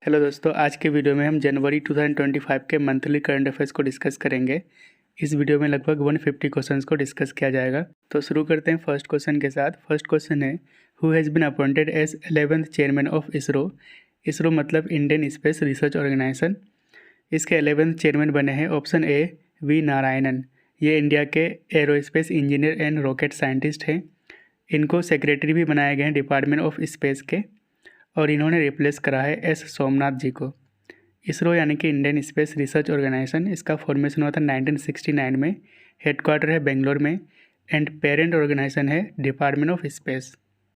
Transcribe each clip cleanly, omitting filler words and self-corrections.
Hello दोस्तों, आज के वीडियो में हम जनवरी 2025 के मंथली करंट अफेयर्स को डिस्कस करेंगे। इस वीडियो में लगभग 150 क्वेश्चंस को डिस्कस किया जाएगा। तो शुरू करते हैं फर्स्ट क्वेश्चन के साथ। फर्स्ट क्वेश्चन है, who has been appointed as 11th chairman of ISRO. ISRO मतलब इंडियन स्पेस रिसर्च ऑर्गेनाइजेशन। इसके 11th चेयरमैन बने हैं ऑप्शन ए वी नारायणन। ये इंडिया के aerospace engineer and rocket scientist हैं। इनको सेक्रेटरी भी बनाए गए हैं डिपार्टमेंट ऑफ स्पेस के, और इन्होंने रिप्लेस करा है एस सोमनाथ जी को। इसरो यानी कि इंडियन स्पेस रिसर्च ऑर्गेनाइजेशन, इसका फॉर्मेशन हुआ था 1969 में। हेडक्वार्टर है बेंगलोर में एंड पेरेंट ऑर्गेनाइजेशन है department of space.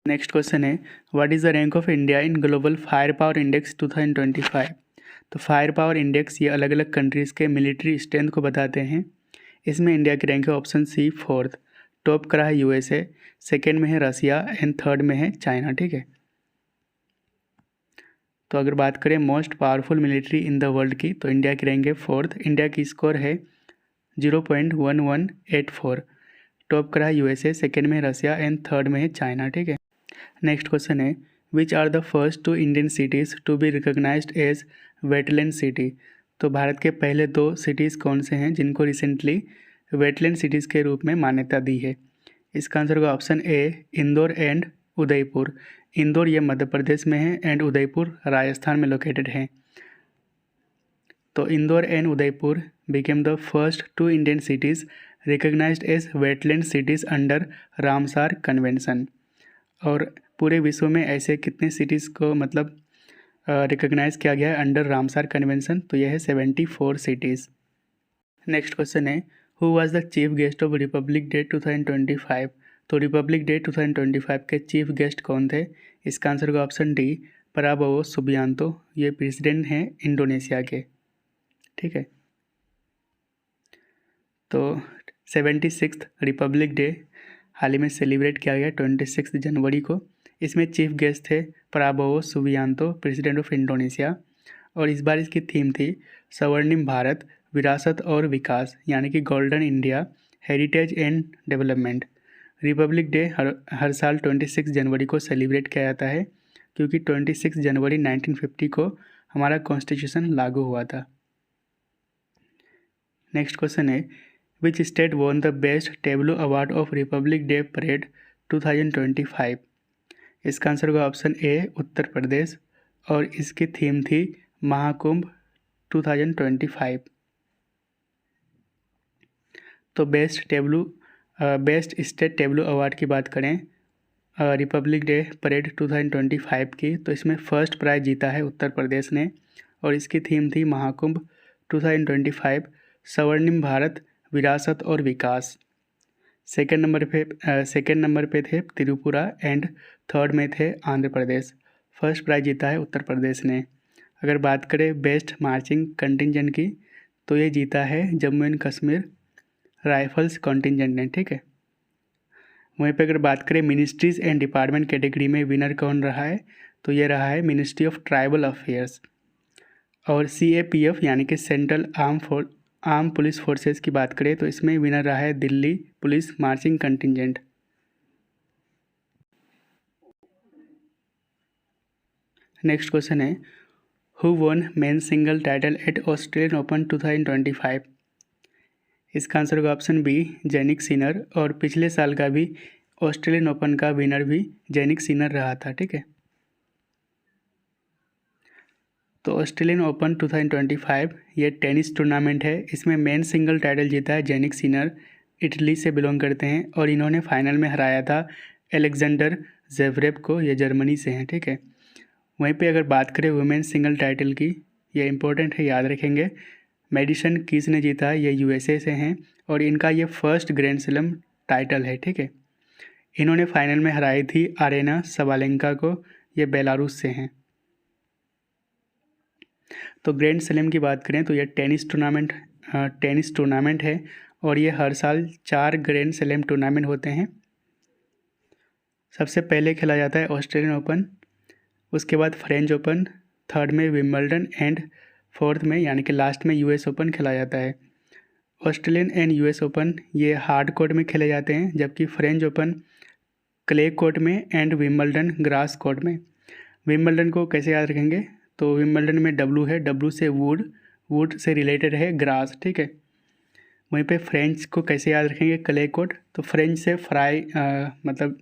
Next question है, what is the rank of India in global fire power index 2025। तो फायर पावर इंडेक्स ये अलग अलग कंट्रीज़ के मिलिट्री स्ट्रेंथ को बताते हैं। इसमें इंडिया की रैंक है ऑप्शन सी 4th। टॉप करा है यूएसए, सेकेंड में है रसिया एंड थर्ड में है चाइना। ठीक है, तो अगर बात करें most powerful military in the world की, तो इंडिया की रैंक है 4th। इंडिया की स्कोर है 0.1184। टॉप करा है यूएसए, सेकेंड में रसिया एंड थर्ड में है चाइना। ठीक है, नेक्स्ट क्वेश्चन है, which are the first 2 Indian cities to be recognised as wetland city. तो भारत के पहले 2 सिटीज़ कौन से हैं जिनको रिसेंटली वेटलैंड सिटीज़ के रूप में मान्यता दी है। इसका आंसर होगा option A Indore and Udaipur. Indore ये मध्य प्रदेश में है एंड उदयपुर राजस्थान में लोकेटेड है। तो Indore and Udaipur became the first 2 Indian cities recognised as wetland cities under Ramsar convention. और पूरे विश्व में ऐसे कितने सिटीज़ को मतलब रिकॉग्नाइज किया गया है अंडर रामसार कन्वेंशन, तो यह है 74 सिटीज़। नेक्स्ट क्वेश्चन है, who was the chief guest of Republic day 2025। तो रिपब्लिक डे 2025 के चीफ गेस्ट कौन थे। इसका आंसर होगा ऑप्शन डी पराबोवो सुबियांतो। ये प्रेसिडेंट हैं इंडोनेशिया के। ठीक है, तो 76th रिपब्लिक डे हाल ही में सेलिब्रेट किया गया 26 जनवरी को। इसमें चीफ गेस्ट थे पराबोवो सुबियांतो, प्रेसिडेंट ऑफ इंडोनेशिया। और इस बार इसकी थीम थी स्वर्णिम भारत, विरासत और विकास, यानी कि golden India, heritage and development. Republic day हर साल 26 जनवरी को सेलिब्रेट किया जाता है, क्योंकि 26 जनवरी 1950 को हमारा कॉन्स्टिट्यूशन लागू हुआ था। नेक्स्ट क्वेश्चन है, which state von the best tableau award of Republic day parade 2025। इसका आंसर होगा ऑप्शन ए उत्तर प्रदेश, और इसकी थीम थी महाकुंभ 2025। तो बेस्ट स्टेट टेबलो अवार्ड की बात करें रिपब्लिक डे परेड 2025 की, तो इसमें फर्स्ट प्राइज जीता है उत्तर प्रदेश ने, और इसकी थीम थी महाकुंभ 2025, स्वर्णिम भारत, विरासत और विकास। सेकेंड नंबर पे थे त्रिपुरा एंड थर्ड में थे आंध्र प्रदेश। फर्स्ट प्राइज जीता है उत्तर प्रदेश ने। अगर बात करें बेस्ट मार्चिंग कंटिंजेंट की, तो ये जीता है Jammu and Kashmir rifles contingent ने। ठीक है, वहीं पे अगर बात करें मिनिस्ट्रीज़ एंड डिपार्टमेंट कैटेगरी में विनर कौन रहा है, तो ये रहा है मिनिस्ट्री ऑफ ट्राइबल अफेयर्स। और CAPF यानी कि सेंट्रल आर्म पुलिस फोर्सेस की बात करें, तो इसमें विनर रहा है Delhi police marching contingent. Next question है, who won men single title at Australian open 2025। इसका आंसर होगा ऑप्शन बी जेनिक सिनर, और पिछले साल का भी ऑस्ट्रेलियन ओपन का विनर भी जेनिक सिनर रहा था। ठीक है, तो ऑस्ट्रेलियन ओपन 2025 ये टेनिस टूर्नामेंट है। इसमें मेन सिंगल टाइटल जीता है जेनिक सिनर, इटली से बिलोंग करते हैं, और इन्होंने फाइनल में हराया था एलेक्जेंडर जेवरेव को, ये जर्मनी से हैं। ठीक है, वहीं पे अगर बात करें वुमेन सिंगल टाइटल की, ये इंपॉर्टेंट है, याद रखेंगे। मेडिसन कीज ने जीता है, ये USA से हैं, और इनका ये फर्स्ट ग्रैंड स्लैम टाइटल है। ठीक है, इन्होंने फाइनल में हराई थी आरेना सबालेंका को, ये बेलारूस से हैं। तो ग्रैंड स्लैम की बात करें तो ये टेनिस टूर्नामेंट है, और ये हर साल 4 ग्रैंड स्लैम टूर्नामेंट होते हैं। सबसे पहले खेला जाता है ऑस्ट्रेलियन ओपन, उसके बाद फ्रेंच ओपन, थर्ड में विम्बल्डन एंड फोर्थ में यानी कि लास्ट में US ओपन खेला जाता है। ऑस्ट्रेलियन एंड US ओपन ये हार्ड कोर्ट में खेले जाते हैं, जबकि फ्रेंच ओपन क्ले कोर्ट में एंड विम्बल्डन ग्रास कोर्ट में। विम्बल्डन को कैसे याद रखेंगे, तो विम्बलडन में डब्लू है, डब्लू से वुड, वुड से रिलेटेड है ग्रास, ठीक है। वहीं पे फ्रेंच को कैसे याद रखेंगे, क्ले कोर्ट, तो फ्रेंच से फ्राई मतलब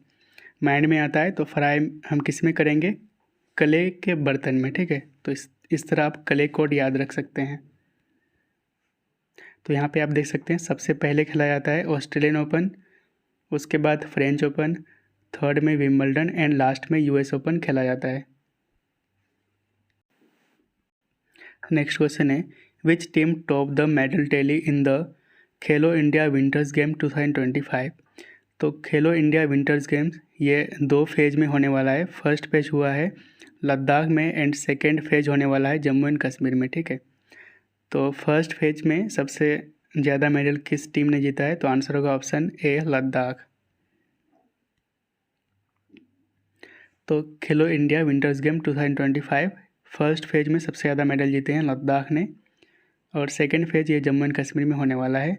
माइंड में आता है, तो फ्राई हम किस में करेंगे, क्ले के बर्तन में, ठीक है। तो इस तरह आप क्ले कोर्ट याद रख सकते हैं। तो यहाँ पे आप देख सकते हैं सबसे पहले खेला जाता है ऑस्ट्रेलियन ओपन, उसके बाद फ्रेंच ओपन, थर्ड में विम्बलडन एंड लास्ट में यूएस ओपन खेला जाता है। नेक्स्ट क्वेश्चन है which team top the medal tally in the Khelo India winters game 2025। तो खेलो इंडिया विंटर्स गेम्स ये 2 फेज में होने वाला है। फर्स्ट फेज हुआ है लद्दाख में एंड सेकेंड फेज होने वाला है जम्मू एंड कश्मीर में, ठीक है। तो फर्स्ट फेज में सबसे ज़्यादा मेडल किस टीम ने जीता है, तो आंसर होगा ऑप्शन ए लद्दाख। तो खेलो India winters game 2025 first phase में सबसे ज़्यादा मेडल जीते हैं लद्दाख ने, और सेकेंड फेज ये जम्मू एंड कश्मीर में होने वाला है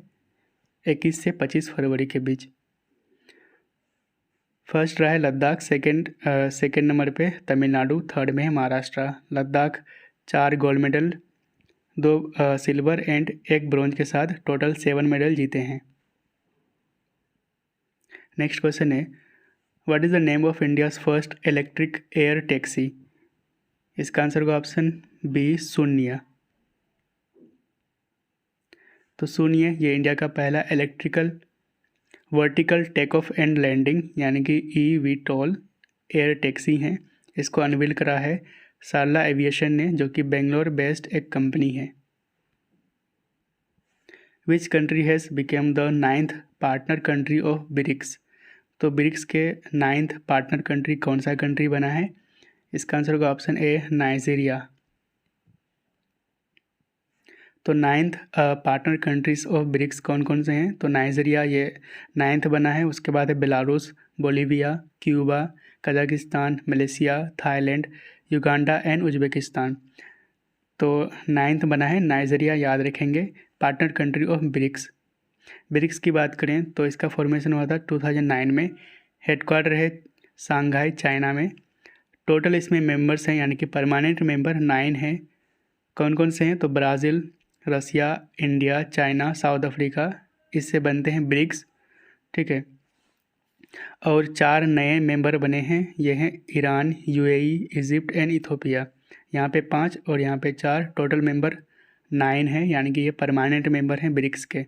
21 से 25 फरवरी के बीच। फर्स्ट रहा है लद्दाख, सेकेंड नंबर पे तमिलनाडु, थर्ड में है Maharashtra. Ladakh 4 gold medal, 2 silver and 1 bronze के साथ टोटल 7 मेडल जीते हैं। नेक्स्ट क्वेश्चन है what is the name of India's first electric air taxi. इसका आंसर होगा ऑप्शन बी शून्य। तो शून्य ये इंडिया का पहला electrical vertical take off and landing यानी कि eVTOL एयर टैक्सी हैं। इसको अनवील करा है सारला एविएशन ने, जो कि बेंगलोर बेस्ड एक कंपनी है। Which country has became the 9th partner country of BRICS. तो ब्रिक्स के 9th पार्टनर कंट्री कौन सा कंट्री बना है, इसका आंसर होगा ऑप्शन ए नाइजीरिया। तो 9th partner countries of BRICS कौन कौन से हैं, तो नाइजीरिया ये 9th बना है। उसके बाद है Belarus, Bolivia, Cuba, Kazakhstan, Malaysia, Thailand, Uganda and Uzbekistan. तो 9th बना है नाइजीरिया, याद रखेंगे, partner country of BRICS. BRICS की बात करें तो इसका फॉर्मेशन हुआ था 2009 में। हेडक्वार्टर है शंघाई चाइना में। टोटल इसमें मेंबर्स हैं यानी कि परमानेंट मेंबर 9 हैं। कौन कौन से हैं, तो Brazil, Russia, India, China, south Africa, इससे बनते हैं ब्रिक्स, ठीक है। और 4 नए मेंबर बने हैं, ये हैं Iran, UAE, Egypt and Ethiopia. यहाँ पे 5 और यहाँ पे 4, टोटल मेंबर 9 हैं, यानी कि ये परमानेंट मेंबर हैं ब्रिक्स के,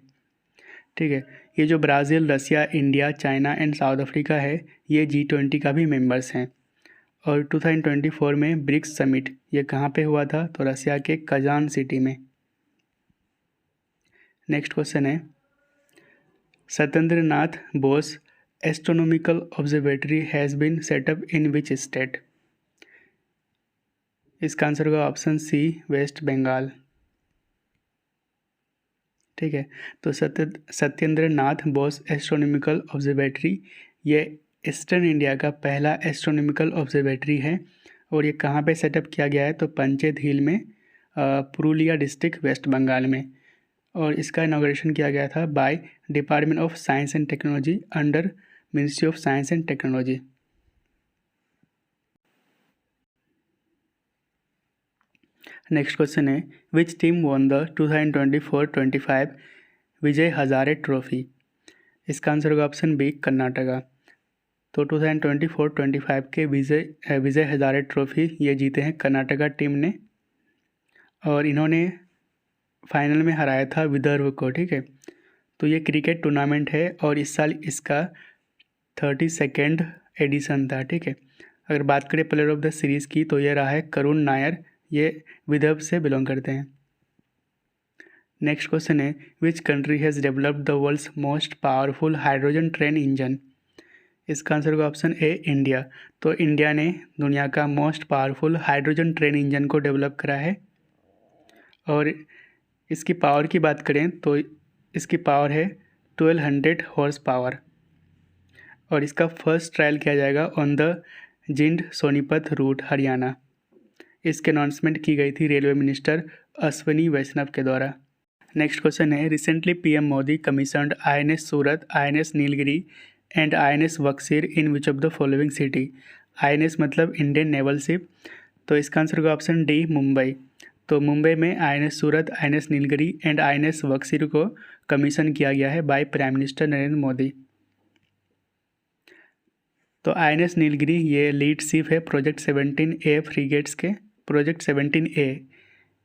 ठीक है। ये जो Brazil, Russia, India, China and South Africa है ये G20 का भी मेंबर्स हैं। और 2024 में ब्रिक्स समिट ये कहाँ पे हुआ था, तो रसिया के कजान सिटी में। नेक्स्ट क्वेश्चन है Satyendra Nath Bose astronomical observatory has been set up in which state. इसका आंसर होगा ऑप्शन सी वेस्ट बंगाल, ठीक है। तो सत्येंद्र नाथ बोस एस्ट्रोनॉमिकल ऑब्जर्वेटरी ये ईस्टर्न इंडिया का पहला एस्ट्रोनॉमिकल ऑब्जर्वेटरी है और ये कहाँ पे सेटअप किया गया है, तो पंचेत हिल में, पुरुलिया डिस्ट्रिक्ट, वेस्ट बंगाल में। और इसका इनॉग्रेशन किया गया था by department of science and technology under ministry of science and technology. Next question है which team won the 2024-25 Vijay Hazare trophy. इसका आंसर होगा ऑप्शन बी कर्नाटका। तो 2024-25 के विजय हजारे ट्रॉफी ये जीते हैं कर्नाटका टीम ने और इन्होंने फाइनल में हराया था विदर्भ को, ठीक है। तो ये क्रिकेट टूर्नामेंट है और इस साल इसका 32nd एडिशन था, ठीक है। अगर बात करें प्लेयर ऑफ द सीरीज़ की तो ये रहा है करुण नायर, ये विदर्भ से बिलोंग करते हैं। नेक्स्ट क्वेश्चन है which country has developed the world's most powerful hydrogen train engine. इसका आंसर होगा ऑप्शन ए इंडिया। तो इंडिया ने दुनिया का most powerful hydrogen train engine को डेवलप करा है और इसकी पावर की बात करें तो इसकी पावर है 1200 हॉर्स पावर और इसका फर्स्ट ट्रायल किया जाएगा on the Jind Sonipat root Haryana. इसकी अनाउंसमेंट की गई थी रेलवे मिनिस्टर अश्विनी वैष्णव के द्वारा। नेक्स्ट क्वेश्चन है recently PM Modi commissioned INS Surat, INS Nilgiri and INS बक्सीर in which of the following city. INS मतलब इंडियन नेवल शिप, तो इसका आंसर होगा ऑप्शन डी मुंबई। तो मुंबई में INS Surat, INS Nilgiri and INS Buxar को कमीशन किया गया है by prime minister Narendra Modi. तो INS नीलगिरी ये लीड शिप है प्रोजेक्ट 17A फ्रीगेट्स के। प्रोजेक्ट 17A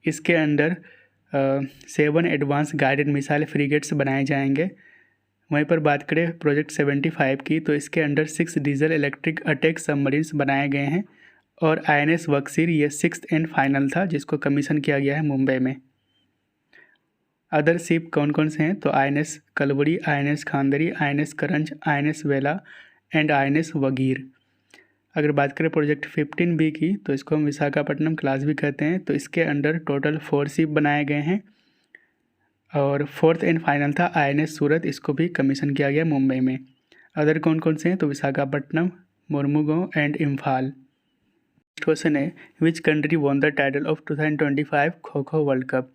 इसके अंडर 7 एडवांस गाइडेड मिसाइल फ्रीगेट्स बनाए जाएंगे। वहीं पर बात करें प्रोजेक्ट 75 की, तो इसके under 6 diesel electric attack submarines बनाए गए हैं और INS बक्सर ये 6th एंड फाइनल था जिसको कमीशन किया गया है मुंबई में। अदर शिप कौन कौन से हैं, तो INS Kalvari, INS Khanderi, INS Karanj, INS Vela and INS Vagir. अगर बात करें प्रोजेक्ट 15B की, तो इसको हम विशाखापट्टनम क्लास भी कहते हैं। तो इसके अंडर टोटल 4 शिप बनाए गए हैं और 4th एंड फाइनल था INS सूरत, इसको भी कमीशन किया गया मुंबई में। अदर कौन कौन से हैं, तो Visakhapatnam, Mormugao and Imphal. Next question है which country won the title of 2025 kho kho world cup.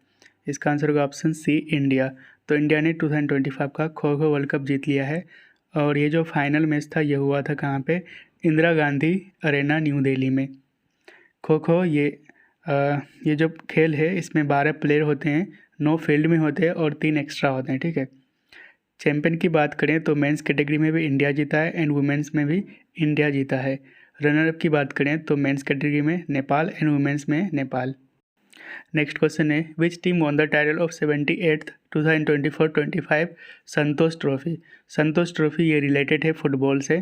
इसका आंसर होगा ऑप्शन सी इंडिया। तो इंडिया ने 2025 का खो खो वर्ल्ड कप जीत लिया है और ये जो फाइनल मैच था ये हुआ था कहाँ पे, इंदिरा गांधी अरेना न्यू दिल्ली में। खो खो ये जो खेल है इसमें 12 प्लेयर होते हैं, 9 फील्ड में होते हैं और 3 एक्स्ट्रा होते हैं, ठीक है। चैंपियन की बात करें तो मेंस कैटेगरी में भी इंडिया जीता है एंड वुमेंस में भी इंडिया जीता है। रनर अप की बात करें तो मेंस कैटेगरी में नेपाल एंड वुमेंस में नेपाल। नेक्स्ट क्वेश्चन है which team won the title of 78th 2024-25 Santosh trophy. Santosh trophy ये रिलेटेड है फुटबॉल से,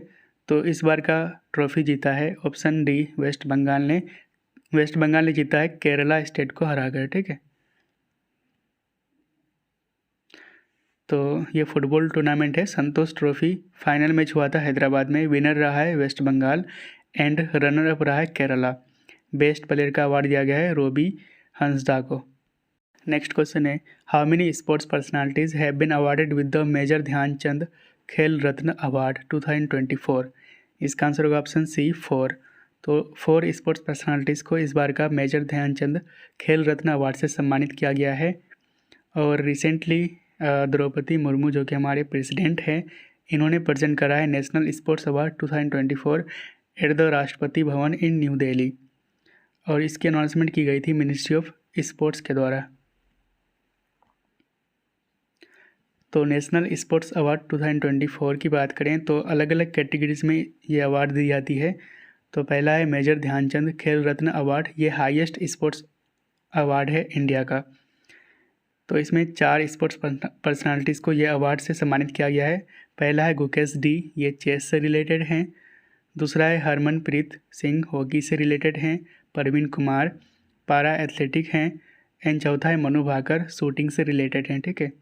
तो इस बार का ट्रॉफी जीता है ऑप्शन डी वेस्ट बंगाल ने। वेस्ट बंगाल ने जीता है केरला स्टेट को हराकर, ठीक है। तो ये फुटबॉल टूर्नामेंट है संतोष ट्रॉफी। फाइनल मैच हुआ था हैदराबाद में, विनर रहा है West Bengal and runner up रहा है केरला। बेस्ट प्लेयर का अवार्ड दिया गया है रोबी हंसदा को। नेक्स्ट क्वेश्चन है how many sports personalities have been awarded with the major Dhyan Chand Khel Ratna award 2024। इसका आंसर होगा ऑप्शन सी 4। तो 4 स्पोर्ट्स पर्सनालिटीज़ को इस बार का मेजर ध्यानचंद खेल रत्न अवार्ड से सम्मानित किया गया है। और रिसेंटली द्रौपदी मुर्मू जो कि हमारे प्रेसिडेंट हैं, इन्होंने प्रेजेंट करा है national sports award 2024 at the Rashtrapati Bhavan in new Delhi और इसकी अनाउंसमेंट की गई थी मिनिस्ट्री ऑफ स्पोर्ट्स के द्वारा। तो नेशनल स्पोर्ट्स अवार्ड 2024 की बात करें तो अलग अलग कैटेगरीज में ये अवार्ड दी जाती है। तो पहला है मेजर ध्यानचंद खेल रत्न अवार्ड, ये हाईएस्ट स्पोर्ट्स अवार्ड है इंडिया का। तो इसमें 4 स्पोर्ट्स पर्सनालिटीज़ को ये अवार्ड से सम्मानित किया गया है। पहला है गुकेश डी, ये चेस से रिलेटेड हैं। दूसरा है हरमनप्रीत सिंह, हॉकी से रिलेटेड हैं। परवीन कुमार पारा एथलेटिक हैं एंड चौथा है मनु भाकर, शूटिंग से रिलेटेड हैं, ठीक है।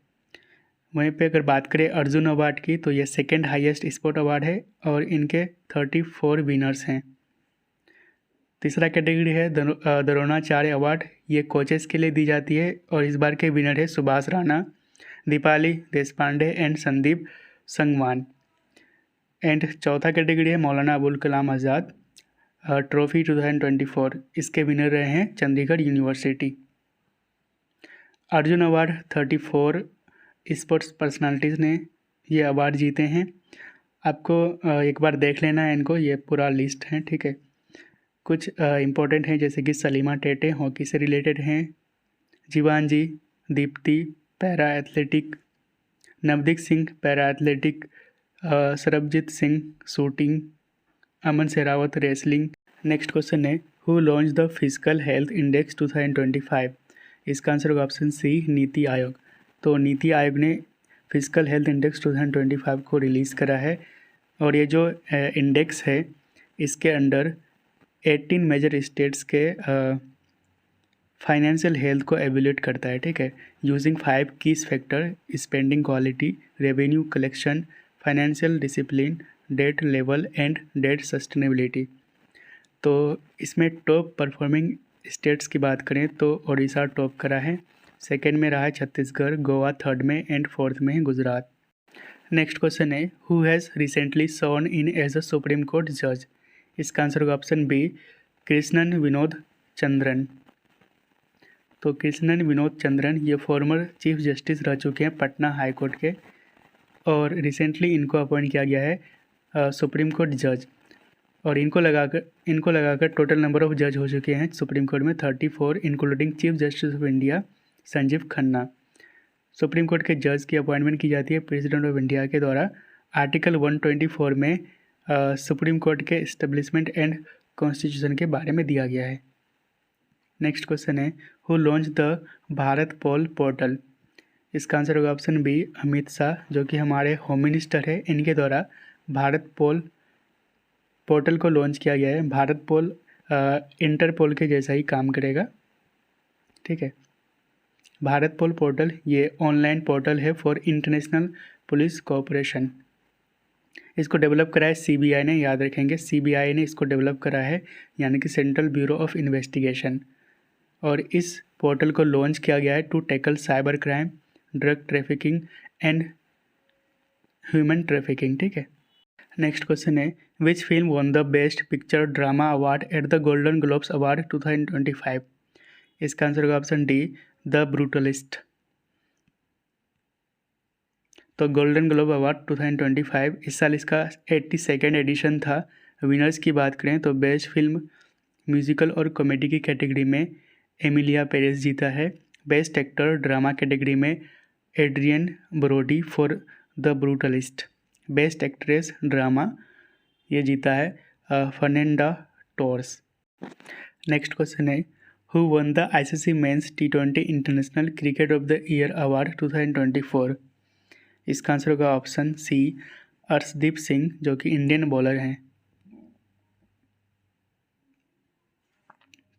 वहीं पे अगर बात करें अर्जुन अवार्ड की, तो ये 2nd हाईएस्ट स्पोर्ट अवार्ड है और इनके 34 विनर्स हैं। तीसरा कैटेगरी है द्रोणाचार्य अवार्ड, ये कोचेस के लिए दी जाती है और इस बार के विनर है सुभाष राणा, दीपाली देशपांडे एंड संदीप संगवान। एंड चौथा कैटेगरी है मौलाना अबुल कलाम आज़ाद ट्रॉफी 2024, इसके विनर रहे हैं Chandigarh university. Arjun award 34 sports personalities ने ये अवार्ड जीते हैं। आपको एक बार देख लेना है इनको, ये पूरा लिस्ट है, ठीक है। कुछ इम्पोर्टेंट हैं जैसे कि सलीमा टेटे हॉकी से रिलेटेड हैं, Jeevanji Deepthi para athletic, Navdeep Singh para athletic, Sarabjit Singh shooting, Aman Sehrawat wrestling. Next question है who launch the physical health index 2025। इसका आंसर होगा ऑप्शन सी नीति आयोग। तो नीति आयोग ने फिजिकल हेल्थ इंडेक्स 2025 को रिलीज़ करा है और ये जो इंडेक्स है इसके अंडर 18 मेजर स्टेट्स के फाइनेंशियल हेल्थ को एवेल्यूएट करता है, ठीक है, using 5 keys factor spending quality, revenue collection, financial discipline, debt level and debt sustainability. तो इसमें टॉप परफॉर्मिंग स्टेट्स की बात करें तो उड़ीसा टॉप करा है, 2nd में रहा है छत्तीसगढ़, गोवा 3rd में एंड 4th में है गुजरात। नेक्स्ट क्वेश्चन है who has recently sworn in as a supreme court जज। इसका आंसर होगा ऑप्शन बी कृष्णन विनोद चंद्रन। तो कृष्णन विनोद चंद्रन ये फॉर्मर चीफ जस्टिस रह चुके हैं पटना हाई कोर्ट के और रिसेंटली इनको अपॉइंट किया गया है सुप्रीम कोर्ट जज। और इनको लगाकर टोटल नंबर ऑफ जज हो चुके हैं सुप्रीम कोर्ट में 34, including chief justice of India Sanjeev Khanna. Supreme court के जज की अपॉइंटमेंट की जाती है प्रेसिडेंट ऑफ इंडिया के द्वारा। आर्टिकल 124 में सुप्रीम कोर्ट के इस्टेब्लिशमेंट एंड कॉन्स्टिट्यूशन के बारे में दिया गया है। नेक्स्ट क्वेश्चन है who launch the Bharat pole portal. इसका आंसर होगा ऑप्शन बी अमित शाह, जो कि हमारे होम मिनिस्टर है। इनके द्वारा भारत पोल पोर्टल को लॉन्च किया गया है। भारत पोल इंटरपोल के जैसा ही काम करेगा, ठीक है। भारत पोल पोर्टल ये ऑनलाइन पोर्टल है फॉर इंटरनेशनल पुलिस कोऑपरेशन। इसको डेवलप करा है सीबीआई ने, याद रखेंगे सीबीआई ने इसको डेवलप करा है, यानी कि सेंट्रल ब्यूरो ऑफ इन्वेस्टिगेशन। और इस पोर्टल को लॉन्च किया गया है to tackle cyber crime, drug trafficking and human trafficking, ठीक है। नेक्स्ट क्वेश्चन है which film won the best picture drama award at the Golden Globes award 2025। इसका आंसर होगा ऑप्शन डी द ब्रूटलिस्ट। तो गोल्डन ग्लोब अवार्ड 2025 इस साल इसका 82nd addition था। विनर्स की बात करें तो बेस्ट फिल्म म्यूजिकल और कॉमेडी की कैटेगरी में एमिलिया पेरेस जीता है। बेस्ट एक्टर ड्रामा कैटेगरी में Adrien Brody for The Brutalist. Best actress drama ये जीता है फर्नांडा टोर्स। नेक्स्ट क्वेश्चन है who won the ICC men's T20 international cricket of the year award 2024। इसका answer होगा option सी अर्शदीप सिंह, जो कि इंडियन बॉलर हैं।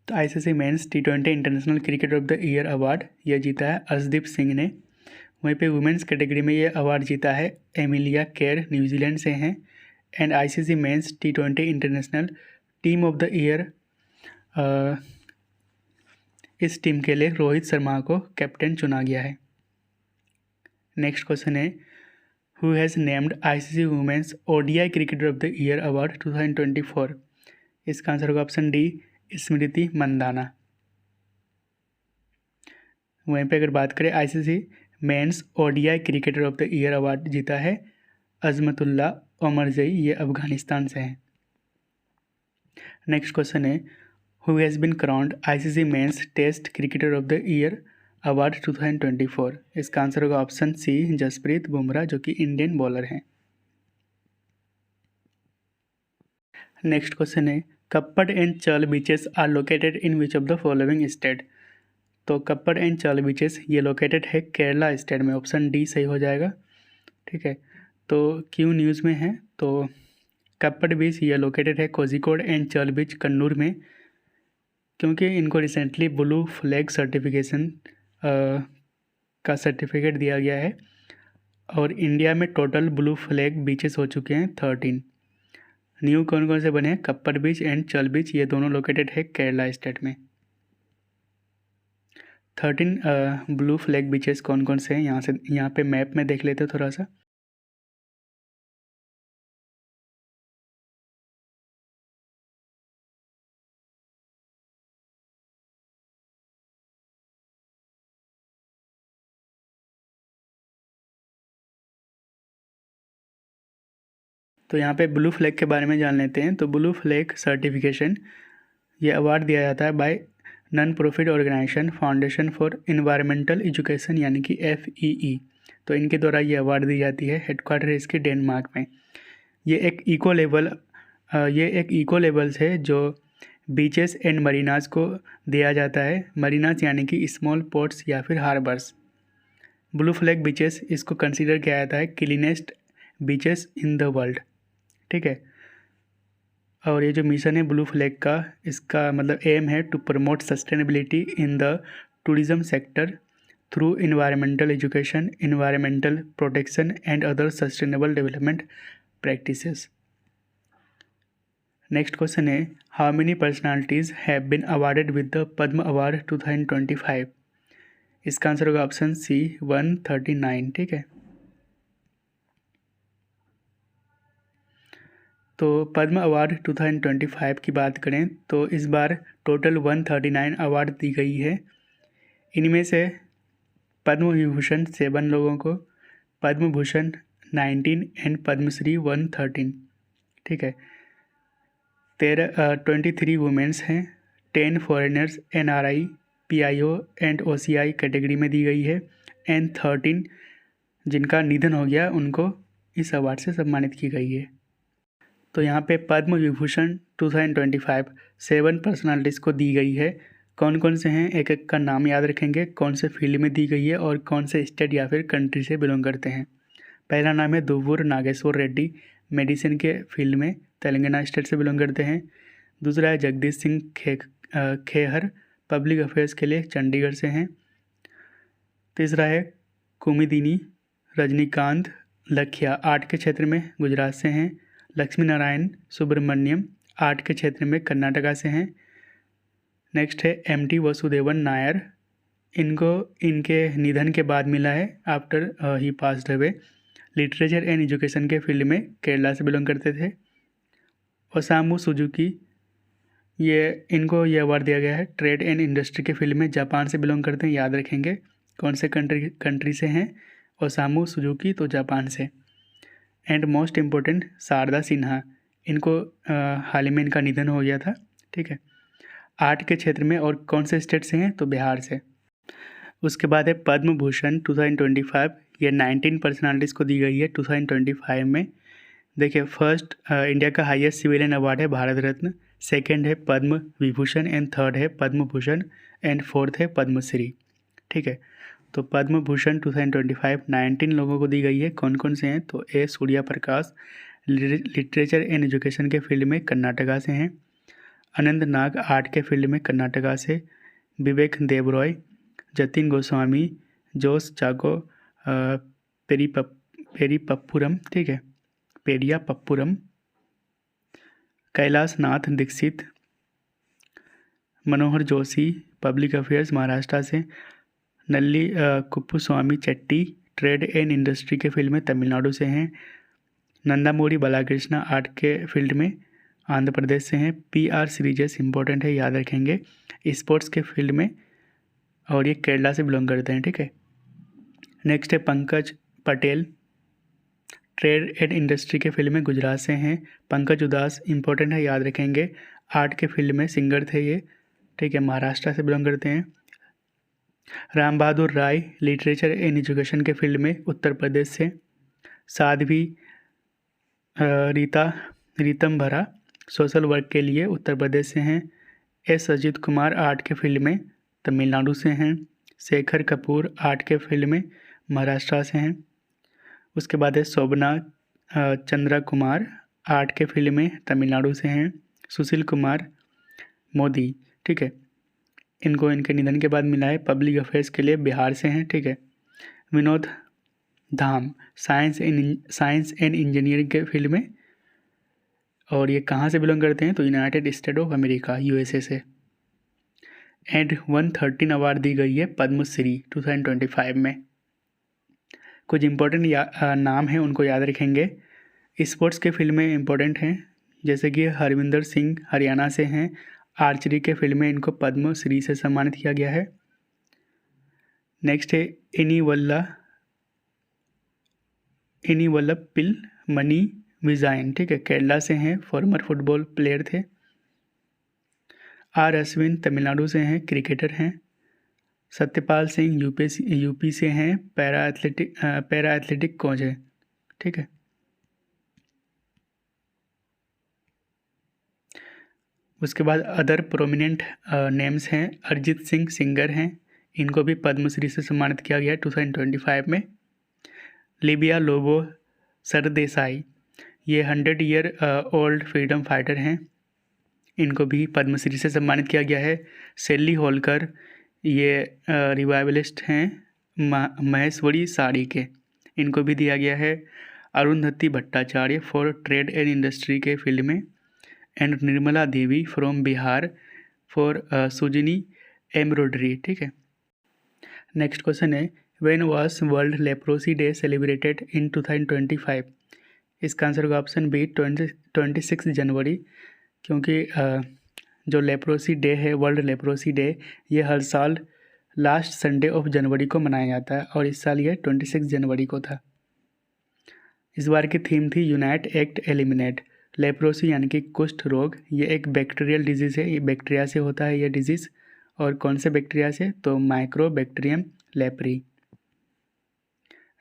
तो ICC men's T20 international cricket of the year award ये जीता है अर्शदीप सिंह ने। वहीं पे वुमेंस कैटेगरी में ये अवार्ड जीता है एमिलिया केर, न्यूजीलैंड से हैं। And ICC men's T20 international team of the year इस टीम के लिए रोहित शर्मा को कैप्टन चुना गया है। नेक्स्ट क्वेश्चन है who has named ICC women's ODI cricketer of the year award 2024। इसका आंसर होगा ऑप्शन डी स्मृति मंदाना। वहीं पे अगर बात करें ICC men's ODI cricketer of the year award जीता है अजमतुल्ला ओमरजई, ये अफगानिस्तान से हैं। नेक्स्ट क्वेश्चन है who has been crowned ICC men's test cricketer of the year award 2024। इसका आंसर होगा ऑप्शन सी जसप्रीत बुमराह, जो कि इंडियन बॉलर हैं। नेक्स्ट क्वेश्चन है Kappad and Chal beaches are located in which of the following state. तो कप्पड़ एंड चर्ल बीचेस ये located है Kerala state में, ऑप्शन डी सही हो जाएगा, ठीक है। तो क्यों न्यूज़ में है, तो कप्पड़ बीच ये लोकेटेड है कोझिकोड एंड चर्ल बीच कन्नूर में, क्योंकि इनको रिसेंटली ब्लू फ्लैग सर्टिफिकेशन का सर्टिफिकेट दिया गया है। और इंडिया में टोटल ब्लू फ्लैग बीचेस हो चुके हैं 13। न्यू कौन कौन से बने हैं कप्पड़ बीच एंड चर्ल बीच, ये दोनों लोकेटेड है केरला स्टेट में। 13 ब्लू फ्लैग बीचेस कौन कौन से हैं यहाँ पे मैप में देख लेते थोड़ा सा। तो यहाँ पे ब्लू फ्लैग के बारे में जान लेते हैं। तो ब्लू फ्लैग सर्टिफिकेशन ये अवार्ड दिया जाता है by non profit organisation foundation for environmental education, यानी कि FEE। तो इनके द्वारा ये अवार्ड दी जाती है, हेडक्वार्टर है इसके डेनमार्क में। ये एक इको लेवल्स है जो बीचेस एंड मरीनाज को दिया जाता है। मरीनाज यानी कि स्मॉल पोर्ट्स या फिर हार्बर्स। ब्लू फ्लैग बीचेस इसको कंसीडर किया जाता है cleanest beaches in the world, ठीक है। और ये जो मिशन है ब्लू फ्लैग का, इसका मतलब एम है to promote sustainability in the tourism sector through environmental education, environmental protection and other sustainable development practices. Next question है how many personalities have been awarded with the Padma award 2025। इसका answer होगा option सी 139, ठीक है। तो पद्म award 2025 की बात करें तो इस बार टोटल 139 अवार्ड दी गई है। इनमें से पद्म विभूषण 7 लोगों को, पद्म भूषण 19 एंड पद्मश्री 113, ठीक है। 23 वुमेंस हैं, 10 foreigners NRI PIO and OCI category में दी गई है, एंड 13 जिनका निधन हो गया उनको इस अवार्ड से सम्मानित की गई है। तो यहाँ पे पद्म विभूषण 2025 7 पर्सनालिटीज़ को दी गई है। कौन कौन से हैं एक एक का नाम याद रखेंगे, कौन से फील्ड में दी गई है और कौन से स्टेट या फिर कंट्री से बिलोंग करते हैं। पहला नाम है दुव्वूर नागेश्वर रेड्डी, मेडिसिन के फील्ड में तेलंगाना स्टेट से बिलोंग करते हैं। दूसरा है जगदीश सिंह खेहर, पब्लिक अफेयर्स के लिए चंडीगढ़ से हैं। तीसरा है कुमुदिनी रजनीकांत लखिया, आर्ट के क्षेत्र में गुजरात से हैं। लक्ष्मी नारायण सुब्रमण्यम, आर्ट के क्षेत्र में कर्नाटका से हैं। नेक्स्ट है MT वसुदेवन नायर, इनको इनके निधन के बाद मिला है, after he passed away. Literature and education के फील्ड में केरला से बिलोंग करते थे। ओसामू सुजुकी, इनको ये अवार्ड दिया गया है। ट्रेड एंड इंडस्ट्री के फील्ड में जापान से बिलोंग करते हैं, याद रखेंगे कौन से कंट्री से हैं। ओसामू सुजुकी तो जापान से। And most important Sharda Sinha, इनको हाल ही में इनका निधन हो गया था, ठीक है। आर्ट के क्षेत्र में और कौन से स्टेट से हैं तो बिहार से। उसके बाद है पद्म भूषण 2025, ये 19 पर्सनालिटीज़ को दी गई है 2025 में। देखिए फर्स्ट इंडिया का हाईएस्ट सिविलियन अवार्ड है भारत रत्न, सेकंड है पद्म विभूषण एंड थर्ड है पद्म भूषण एंड फोर्थ है पद्मश्री, ठीक है। तो पद्म भूषण 2025 19 लोगों को दी गई है। कौन कौन से हैं तो ए सूर्या प्रकाश, लिटरेचर एंड एजुकेशन के फील्ड में कर्नाटका से हैं। अनंत नाग, आर्ट के फील्ड में कर्नाटका से। विवेक देबरॉय, जतिन गोस्वामी, जोस चाको पेरीपप्पुरम, ठीक है, पेरियापप्पुरम। कैलाश नाथ दीक्षित, मनोहर जोशी, पब्लिक अफेयर्स महाराष्ट्र से। नल्ली कुप्पुस्वामी चट्टी, ट्रेड एंड इंडस्ट्री के फील्ड में तमिलनाडु से हैं। नंदामूरी बालाकृष्णा, आर्ट के फील्ड में आंध्र प्रदेश से हैं। PR सीरीजेस इंपॉर्टेंट है, याद रखेंगे, स्पोर्ट्स के फील्ड में, और ये केरला से बिलोंग करते हैं, ठीक है। नेक्स्ट है Pankaj Patel, trade and industry के फील्ड में गुजरात से हैं। पंकज उदास इंपॉर्टेंट है, याद रखेंगे, आर्ट के फील्ड में सिंगर थे ये, ठीक है, महाराष्ट्र से बिलोंग करते हैं। राम बहादुर राय, लिटरेचर एंड एजुकेशन के फील्ड में उत्तर प्रदेश से। साध्वी रीतम भरा, सोशल वर्क के लिए उत्तर प्रदेश से हैं। S अजित कुमार, आर्ट के फील्ड में तमिलनाडु से हैं। शेखर कपूर, आर्ट के फील्ड में महाराष्ट्र से हैं। उसके बाद है शोभना चंद्रा कुमार, आर्ट के फील्ड में तमिलनाडु से हैं। सुशील कुमार मोदी, ठीक है, इनको इनके निधन के बाद मिला है, पब्लिक अफेयर्स के लिए बिहार से हैं, ठीक है। विनोद धाम, साइंस एंड इंजीनियरिंग के फील्ड में, और ये कहाँ से बिलोंग करते हैं तो United state of America USA से। एंड 113 अवार्ड दी गई है पद्मश्री 2025 में। कुछ इंपॉर्टेंट नाम हैं, उनको याद रखेंगे। स्पोर्ट्स के फील्ड में इंपॉर्टेंट हैं, जैसे कि हरविंदर सिंह हरियाणा से हैं। आर्चरी के फील्ड में इनको पद्मश्री से सम्मानित किया गया है। नेक्स्ट है इनिवल्लपिल मनी विजाइन, ठीक है, केरला से हैं, फॉर्मर फुटबॉल प्लेयर थे। R अश्विन तमिलनाडु से हैं, क्रिकेटर हैं। सत्यपाल सिंह यूपी से हैं, पैरा एथलेटिक कोच है, ठीक है। उसके बाद अदर प्रोमिनेंट नेम्स हैं। अरिजीत सिंह सिंगर हैं, इनको भी पद्मश्री से सम्मानित किया गया है 2025 में। लिबिया लोबो सरदेसाई, ये 100 ईयर ओल्ड फ्रीडम फाइटर हैं, इनको भी पद्मश्री से सम्मानित किया गया है। सेल्ली होलकर, ये रिवाइवलिस्ट हैं महेश्वरी साड़ी के, इनको भी दिया गया है। Arundhati Bhattacharya for trade and industry के फील्ड में। And Nirmala Devi from Bihar for Sujani embroidery, ठीक है। नेक्स्ट क्वेश्चन है when was world leprosy day celebrated in 2025। इसका आंसर होगा ऑप्शन बी 26 जनवरी, क्योंकि जो लेप्रोसी डे है, वर्ल्ड लेप्रोसी डे, ये हर साल लास्ट संडे ऑफ जनवरी को मनाया जाता है, और इस साल ये 26 जनवरी को था। इस बार की थीम थी यूनाइट एक्ट एलिमिनेट, लेप्रोसी यानी कि कुष्ठ रोग, ये एक बैक्टीरियल डिजीज़ है, ये बैक्टीरिया से होता है ये डिजीज़। और कौन से बैक्टीरिया से? तो माइक्रोबैक्टीरियम लेप्री।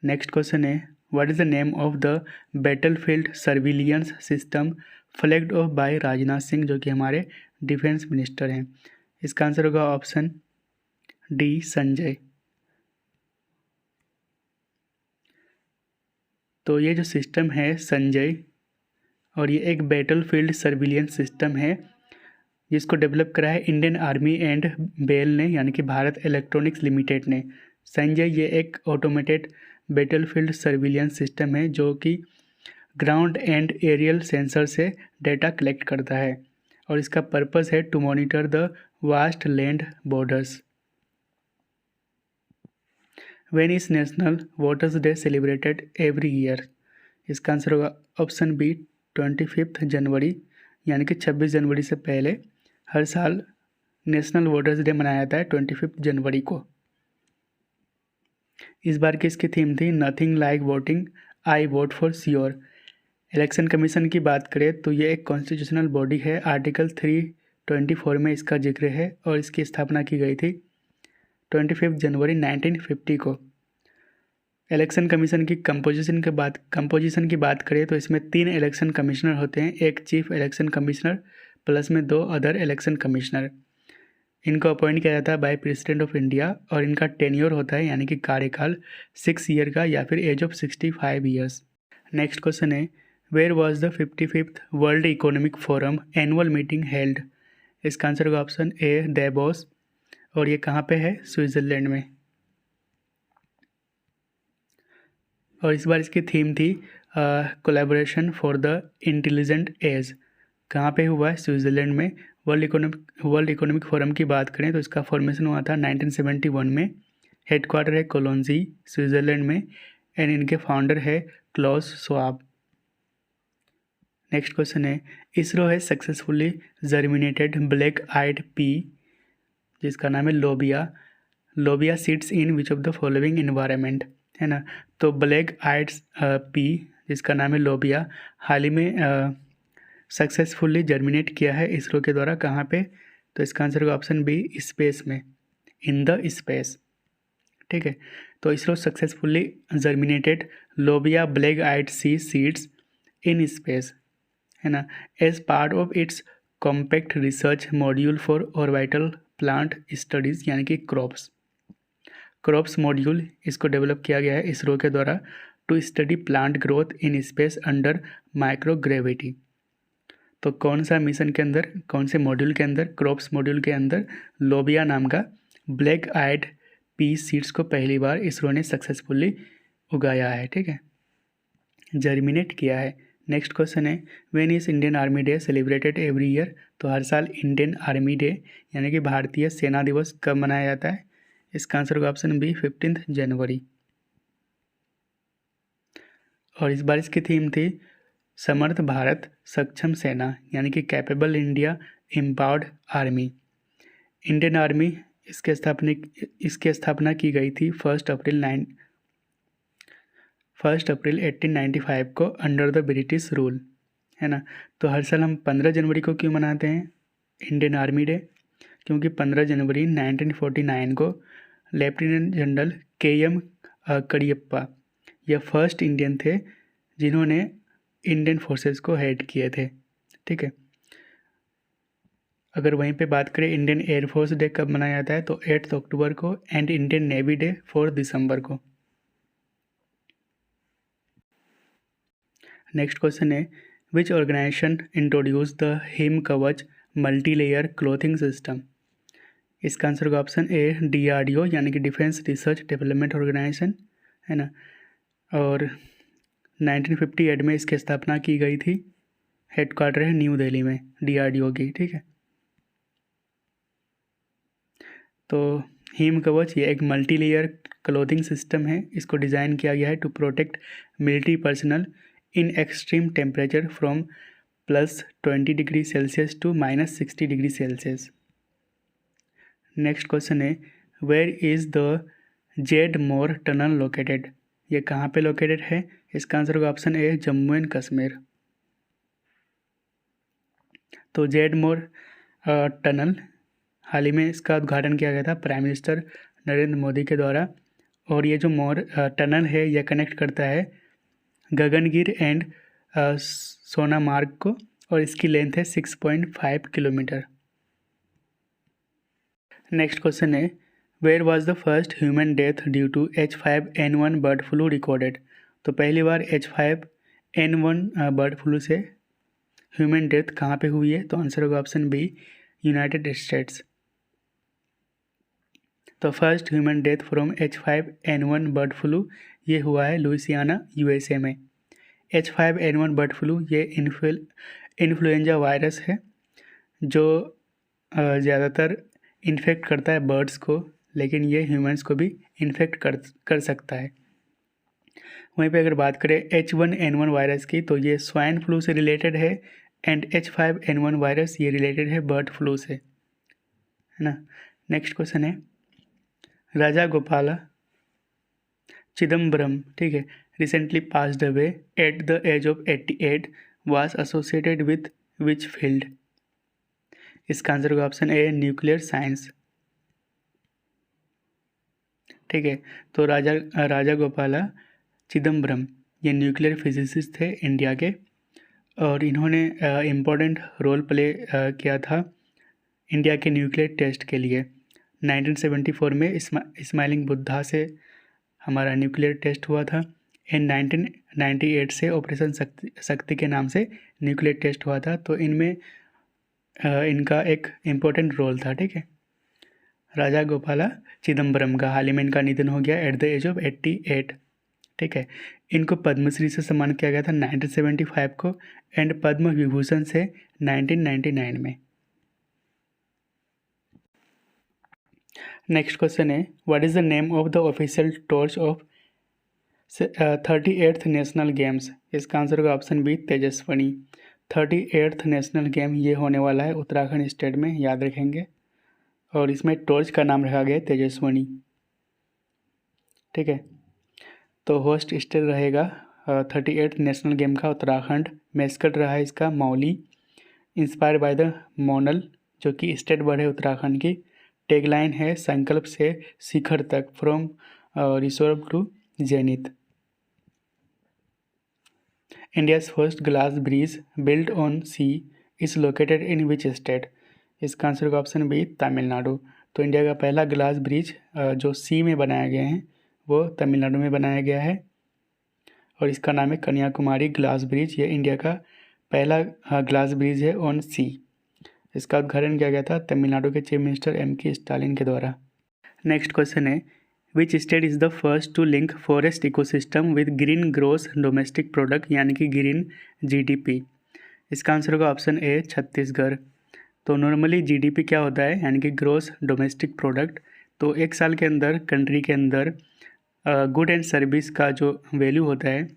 नेक्स्ट क्वेश्चन है what is the name of the battlefield surveillance system flagged off by Rajnath Singh, जो कि हमारे डिफेंस मिनिस्टर हैं। इसका आंसर होगा ऑप्शन डी, संजय। तो ये जो सिस्टम है संजय, और ये एक बैटलफील्ड सर्विलियंस सिस्टम है जिसको डेवलप करा है इंडियन आर्मी एंड बेल ने, यानी कि भारत इलेक्ट्रॉनिक्स लिमिटेड ने। संजय ये एक ऑटोमेटेड बैटलफील्ड सर्विलियंस सिस्टम है जो कि ग्राउंड एंड एरियल सेंसर से डेटा कलेक्ट करता है, और इसका पर्पस है to monitor the vast land borders. When is national waters day celebrated every year? इसका आंसर होगा ऑप्शन बी, 25 जनवरी, यानी कि 26 जनवरी से पहले हर साल नेशनल वाटर्स डे मनाया जाता है 25 जनवरी को। इस बार की इसकी थीम थी nothing like voting, I vote for sure. Election commission की बात करें तो ये एक कॉन्स्टिट्यूशनल बॉडी है, आर्टिकल 324 में इसका जिक्र है, और इसकी स्थापना की गई थी 25 जनवरी 1950 को। इलेक्शन कमीशन की कंपोजिशन की बात करें तो इसमें 3 इलेक्शन कमिश्नर होते हैं, एक चीफ इलेक्शन कमिश्नर प्लस में 2 अदर इलेक्शन कमिश्नर। इनको अपॉइंट किया जाता है बाय प्रेसिडेंट ऑफ इंडिया, और इनका टेन्योर होता है यानी कि कार्यकाल 6 ईयर का या फिर age of 65 years. Next question है where was the 55th world economic forum annual meeting held? इसका आंसर होगा ऑप्शन ए, डेवोस, और ये कहाँ पे है? स्विट्ज़रलैंड में। और इस बार इसकी थीम थी collaboration for the intelligent age. कहाँ पे हुआ है? स्विट्ज़रलैंड में। वर्ल्ड इकोनॉमिक फोरम की बात करें तो इसका फॉर्मेशन हुआ था 1971 में। हेडक्वार्टर है कोलोंजी, स्विट्ज़रलैंड में, एंड इनके फाउंडर है क्लॉस श्वाब। नेक्स्ट क्वेश्चन है इसरो है सक्सेसफुली जर्मिनेटेड ब्लैक आइड पी, जिसका नाम है लोबिया। लोबिया seeds in which of the following environment, है ना। तो ब्लैक आइड्स पी जिसका नाम है लोबिया, हाल ही में सक्सेसफुली जर्मिनेट किया है इसरो के द्वारा। कहाँ पे? तो इसका आंसर होगा ऑप्शन बी, स्पेस में, इन द स्पेस। ठीक है, तो इसरो सक्सेसफुली जर्मिनेटेड लोबिया ब्लैक आइड सी सीड्स इन स्पेस, है ना, as part of its compact research module for orbital plant studies, यानी कि क्रॉप्स मॉड्यूल इसको डेवलप किया गया है इसरो के द्वारा to study plant growth in space under microgravity. तो कौन सा मिशन के अंदर, कौन से मॉड्यूल के अंदर? क्रॉप्स मॉड्यूल के अंदर लोबिया नाम का ब्लैक आइड पी सीड्स को पहली बार इसरो ने सक्सेसफुली उगाया है। ठीक है, जर्मिनेट किया है। नेक्स्ट क्वेश्चन है when is Indian army day celebrated every year? तो हर साल इंडियन आर्मी डे यानी कि भारतीय सेना दिवस कब मनाया जाता है? इसका आंसर होगा ऑप्शन बी, 15 जनवरी। और इस बार इसकी थीम थी समर्थ भारत सक्षम सेना, यानी कि capable India empowered army. Indian army इसके स्थापना की गई थी 1 अप्रैल 1895 को अंडर द ब्रिटिश रूल, है ना। तो हर साल हम 15 जनवरी को क्यों मनाते हैं इंडियन आर्मी डे? क्योंकि 15 जनवरी 1949 को लेफ्टिनेंट जनरल KM करियप्पा यह फर्स्ट इंडियन थे जिन्होंने इंडियन फोर्सेस को हेड किए थे। ठीक है, अगर वहीं पे बात करें इंडियन एयरफोर्स डे कब मनाया जाता है तो 8 अक्टूबर को, एंड इंडियन नेवी डे 4 दिसंबर को। नेक्स्ट क्वेश्चन है which organisation introduce the him कवच मल्टी लेयर क्लोथिंग सिस्टम? इसका आंसर होगा ऑप्शन ए, DRDO, यानी कि डिफेंस रिसर्च डेवलपमेंट ऑर्गेनाइजेशन, है ना। और 1958 में इसकी स्थापना की गई थी, हेडक्वार्टर है न्यू दिल्ली में DRDO की। ठीक है, तो हिम कवच ये एक मल्टी लेयर क्लोथिंग सिस्टम है, इसको डिज़ाइन किया गया है to protect military personnel in extreme temperature from +20 degree Celsius to -60 degree Celsius. Next question है where is the Z Morh tunnel located? ये कहाँ पे लोकेटेड है? इसका आंसर होगा option A, Jammu and Kashmir. तो जेड मोर टनल हाल ही में इसका उद्घाटन किया गया था प्राइम मिनिस्टर नरेंद्र मोदी के द्वारा। और ये जो मोर टनल है यह कनेक्ट करता है गगनगिर एंड सोनामार्ग को, और इसकी लेंथ है 6.5 किलोमीटर। नेक्स्ट क्वेश्चन है where was the first human death due to H5N1 bird flu recorded. तो पहली बार H5N1 बर्ड फ्लू से ह्यूमन डेथ कहाँ पे हुई है? तो आंसर होगा ऑप्शन बी, यूनाइटेड स्टेट्स। तो first human death from H5N1 bird flu ये हुआ है लुइसियाना USA में। H5N1 बर्ड फ्लू ये इन्फ्लुएंजा वायरस है जो ज़्यादातर इन्फेक्ट करता है बर्ड्स को, लेकिन ये ह्यूमंस को भी इन्फेक्ट कर सकता है। वहीं पे अगर बात करें H1N1 वायरस की तो ये स्वाइन फ्लू से रिलेटेड है, एंड H5N1 वायरस ये रिलेटेड है बर्ड फ्लू से, है ना। नेक्स्ट क्वेश्चन है राजा गोपाला चिदम्बरम, ठीक है, recently passed away at the age of 88, was associated with which field? इसका आंसर होगा ऑप्शन ए, न्यूक्लियर साइंस। ठीक है, तो राजा गोपाला चिदम्बरम ये न्यूक्लियर फिजिसिस्ट थे इंडिया के, और इन्होंने इम्पोर्टेंट रोल प्ले किया था इंडिया के न्यूक्लियर टेस्ट के लिए। 1974 में स्माइलिंग बुद्धा से हमारा न्यूक्लियर टेस्ट हुआ था, एंड 1998 से ऑपरेशन शक्ति के नाम से न्यूक्लियर टेस्ट हुआ था। तो इनमें इनका एक इम्पोर्टेंट रोल था। ठीक है, राजा गोपाला चिदम्बरम का हाल ही में इनका निधन हो गया एट द एज ऑफ 88। ठीक है, इनको पद्मश्री से सम्मानित किया गया था 1975 को, एंड पद्म विभूषण से 1999 में। नेक्स्ट क्वेश्चन है what is the name of the official torch of 38th national games? इसका आंसर होगा option B, Tejaswini. 38th national game ये होने वाला है उत्तराखंड स्टेट में, याद रखेंगे, और इसमें टॉर्च का नाम रखा गया है तेजस्वनी। ठीक है, तो होस्ट स्टेट रहेगा 38th नेशनल गेम का उत्तराखंड। मैस्कट रहा है इसका मौली, इंस्पायर बाय द मोनल जो कि स्टेट बर्ड है उत्तराखंड की। टैगलाइन है संकल्प से शिखर तक, from resolve to zenith. India's first glass bridge built on sea is located in which state? इसका आंसर का ऑप्शन बी, तमिलनाडु। तो इंडिया का पहला ग्लास ब्रिज जो सी में बनाया गया है वो तमिलनाडु में बनाया गया है, और इसका नाम है कन्याकुमारी ग्लास ब्रिज। ये इंडिया का पहला ग्लास ब्रिज है ऑन सी। इसका उद्घाटन किया गया था तमिलनाडु के चीफ मिनिस्टर M.K. स्टालिन के द्वारा। नेक्स्ट क्वेश्चन है which state is the first to link forest ecosystem with green gross domestic product यानी कि ग्रीन GDP? इसका आंसर होगा ऑप्शन ए, छत्तीसगढ़। तो नॉर्मली GDP क्या होता है यानी कि ग्रोस डोमेस्टिक प्रोडक्ट। तो एक साल के अंदर कंट्री के अंदर गुड एंड सर्विस का जो वैल्यू होता है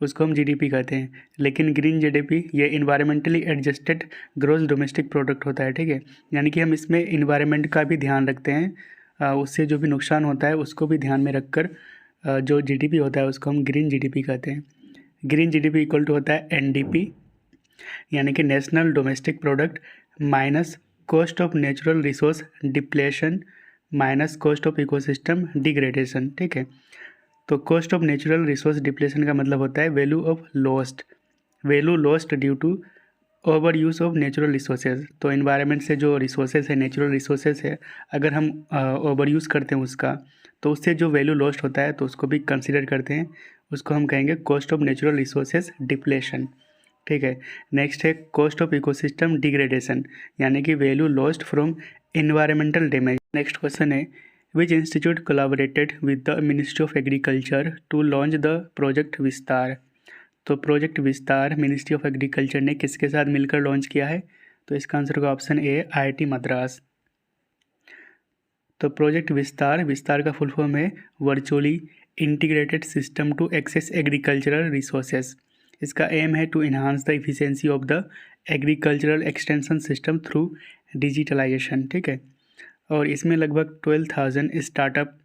उसको हम GDP कहते हैं, लेकिन ग्रीन GDP ये environmentally adjusted gross domestic product होता है। ठीक है, यानी कि हम इसमें इन्वायरमेंट का भी ध्यान रखते हैं, उससे जो भी नुकसान होता है उसको भी ध्यान में रखकर जो GDP होता है उसको हम ग्रीन GDP कहते हैं। ग्रीन GDP इक्वल टू होता है NDP यानी कि national domestic product minus cost of natural resource depletion minus cost of ecosystem degradation. ठीक है, तो cost of natural resource depletion का मतलब होता है value lost due to over use of natural resources. तो इन्वायरमेंट से जो रिसोर्सेज है, नेचुरल रिसोर्सेज है, अगर हम ओवर यूज़ करते हैं उसका, तो उससे जो वैल्यू लॉस्ट होता है तो उसको भी कंसिडर करते हैं, उसको हम कहेंगे cost of natural resources depletion. ठीक है, नेक्स्ट है कॉस्ट ऑफ इकोसिस्टम डिग्रेडेशन यानी कि value lost from environmental damage. Next question है which institute collaborated with the ministry of agriculture to launch the project Vistaar? तो प्रोजेक्ट विस्तार मिनिस्ट्री ऑफ एग्रीकल्चर ने किसके साथ मिलकर लॉन्च किया है? तो इसका आंसर होगा ऑप्शन ए, IIT मद्रास। तो प्रोजेक्ट विस्तार का फुल फॉर्म है virtually integrated system to access agricultural resources. इसका एम है to enhance the efficiency of the agricultural extension system through digitalisation. ठीक है, और इसमें लगभग 12,000 स्टार्टअप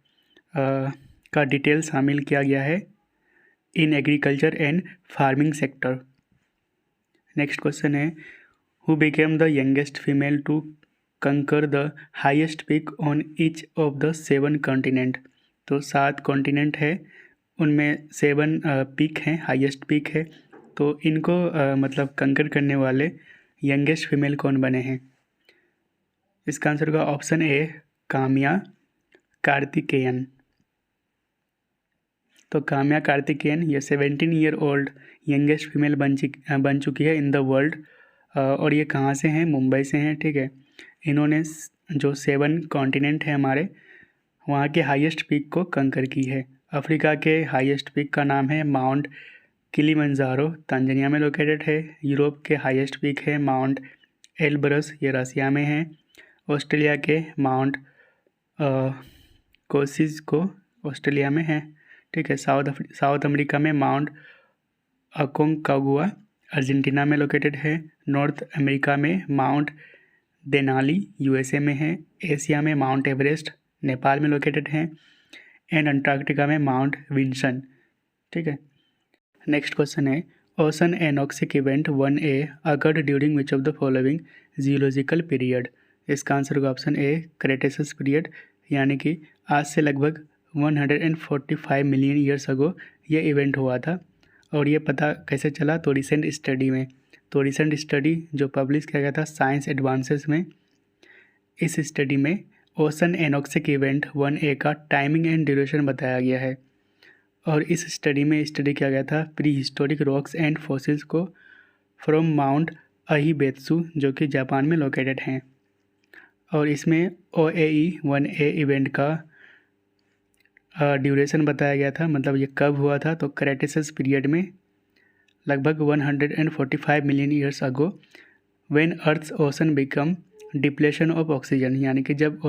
का डिटेल शामिल किया गया है in agriculture and farming sector. Next question है who became the youngest female to conquer the highest peak on each of the 7 continent. तो 7 कॉन्टिनेंट है, उनमें 7 पीक हैं, हाईएस्ट पीक है। तो इनको मतलब कंकर करने वाले यंगेस्ट फीमेल कौन बने हैं? इसका आंसर होगा ऑप्शन ए काम्या कार्तिकेयन। तो काम्या कार्तिकेयन ये 17 ईयर ओल्ड यंगेस्ट फीमेल बन चुकी है इन द वर्ल्ड। और ये कहाँ से हैं? मुंबई से हैं, ठीक है। इन्होंने जो 7 कॉन्टिनेंट है हमारे, वहाँ के हाईएस्ट पीक को कंकर की है। अफ्रीका के हाईएस्ट पीक का नाम है माउंट किलिमंजारो, तांजानिया में लोकेटेड है। यूरोप के हाईएस्ट पीक है माउंट एलब्रस, ये रसिया में है। ऑस्ट्रेलिया के माउंट कोसिस्को ऑस्ट्रेलिया में है, ठीक है। साउथ अमेरिका में माउंट अकोंकागुआ अर्जेंटीना में लोकेटेड है। नॉर्थ अमेरिका में माउंट देनाली यूएसए में है। एशिया में माउंट एवरेस्ट नेपाल में लोकेटेड है। एंड अंटार्कटिका में माउंट विंसन, ठीक है। नेक्स्ट क्वेश्चन है ocean anoxic event 1A occurred during which of the following geological period. इसका आंसर होगा ऑप्शन ए क्रेटेसस पीरियड, यानी कि आज से लगभग 145 मिलियन ईयर्स अगो ये इवेंट हुआ था। और ये पता कैसे चला? तो रिसेंट स्टडी में। तो रिसेंट स्टडी जो पब्लिश किया गया था साइंस एडवांसेस में, इस स्टडी में ओशन एनोक्सिक इवेंट 1A का टाइमिंग एंड ड्यूरेशन बताया गया है। और इस स्टडी में स्टडी किया गया था pre historic rocks and fossils को फ्रॉम माउंट अहिबेत्सु जो कि जापान में लोकेटेड हैं। और इसमें OAE 1A इवेंट का ड्यूरेशन बताया गया था, मतलब ये कब हुआ था? तो क्रेटेसस पीरियड में लगभग 145 million years ago when earth's ocean become depletion of oxygen, यानी कि जब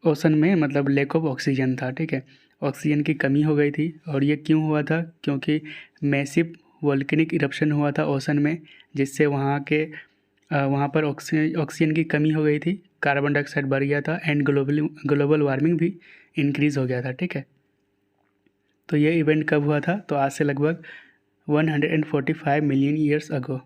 ओशन में मतलब लैक ऑफ ऑक्सीजन था, ठीक है। ऑक्सीजन की कमी हो गई थी। और ये क्यों हुआ था? क्योंकि मैसिव वोल्केनिक इरप्शन हुआ था ओशन में, जिससे वहाँ पर ऑक्सीजन की कमी हो गई थी, कार्बन डाइऑक्साइड बढ़ गया था एंड ग्लोबल वार्मिंग भी इंक्रीज़ हो गया था, ठीक है। तो ये इवेंट कब हुआ था? तो आज से लगभग 145 million years ago.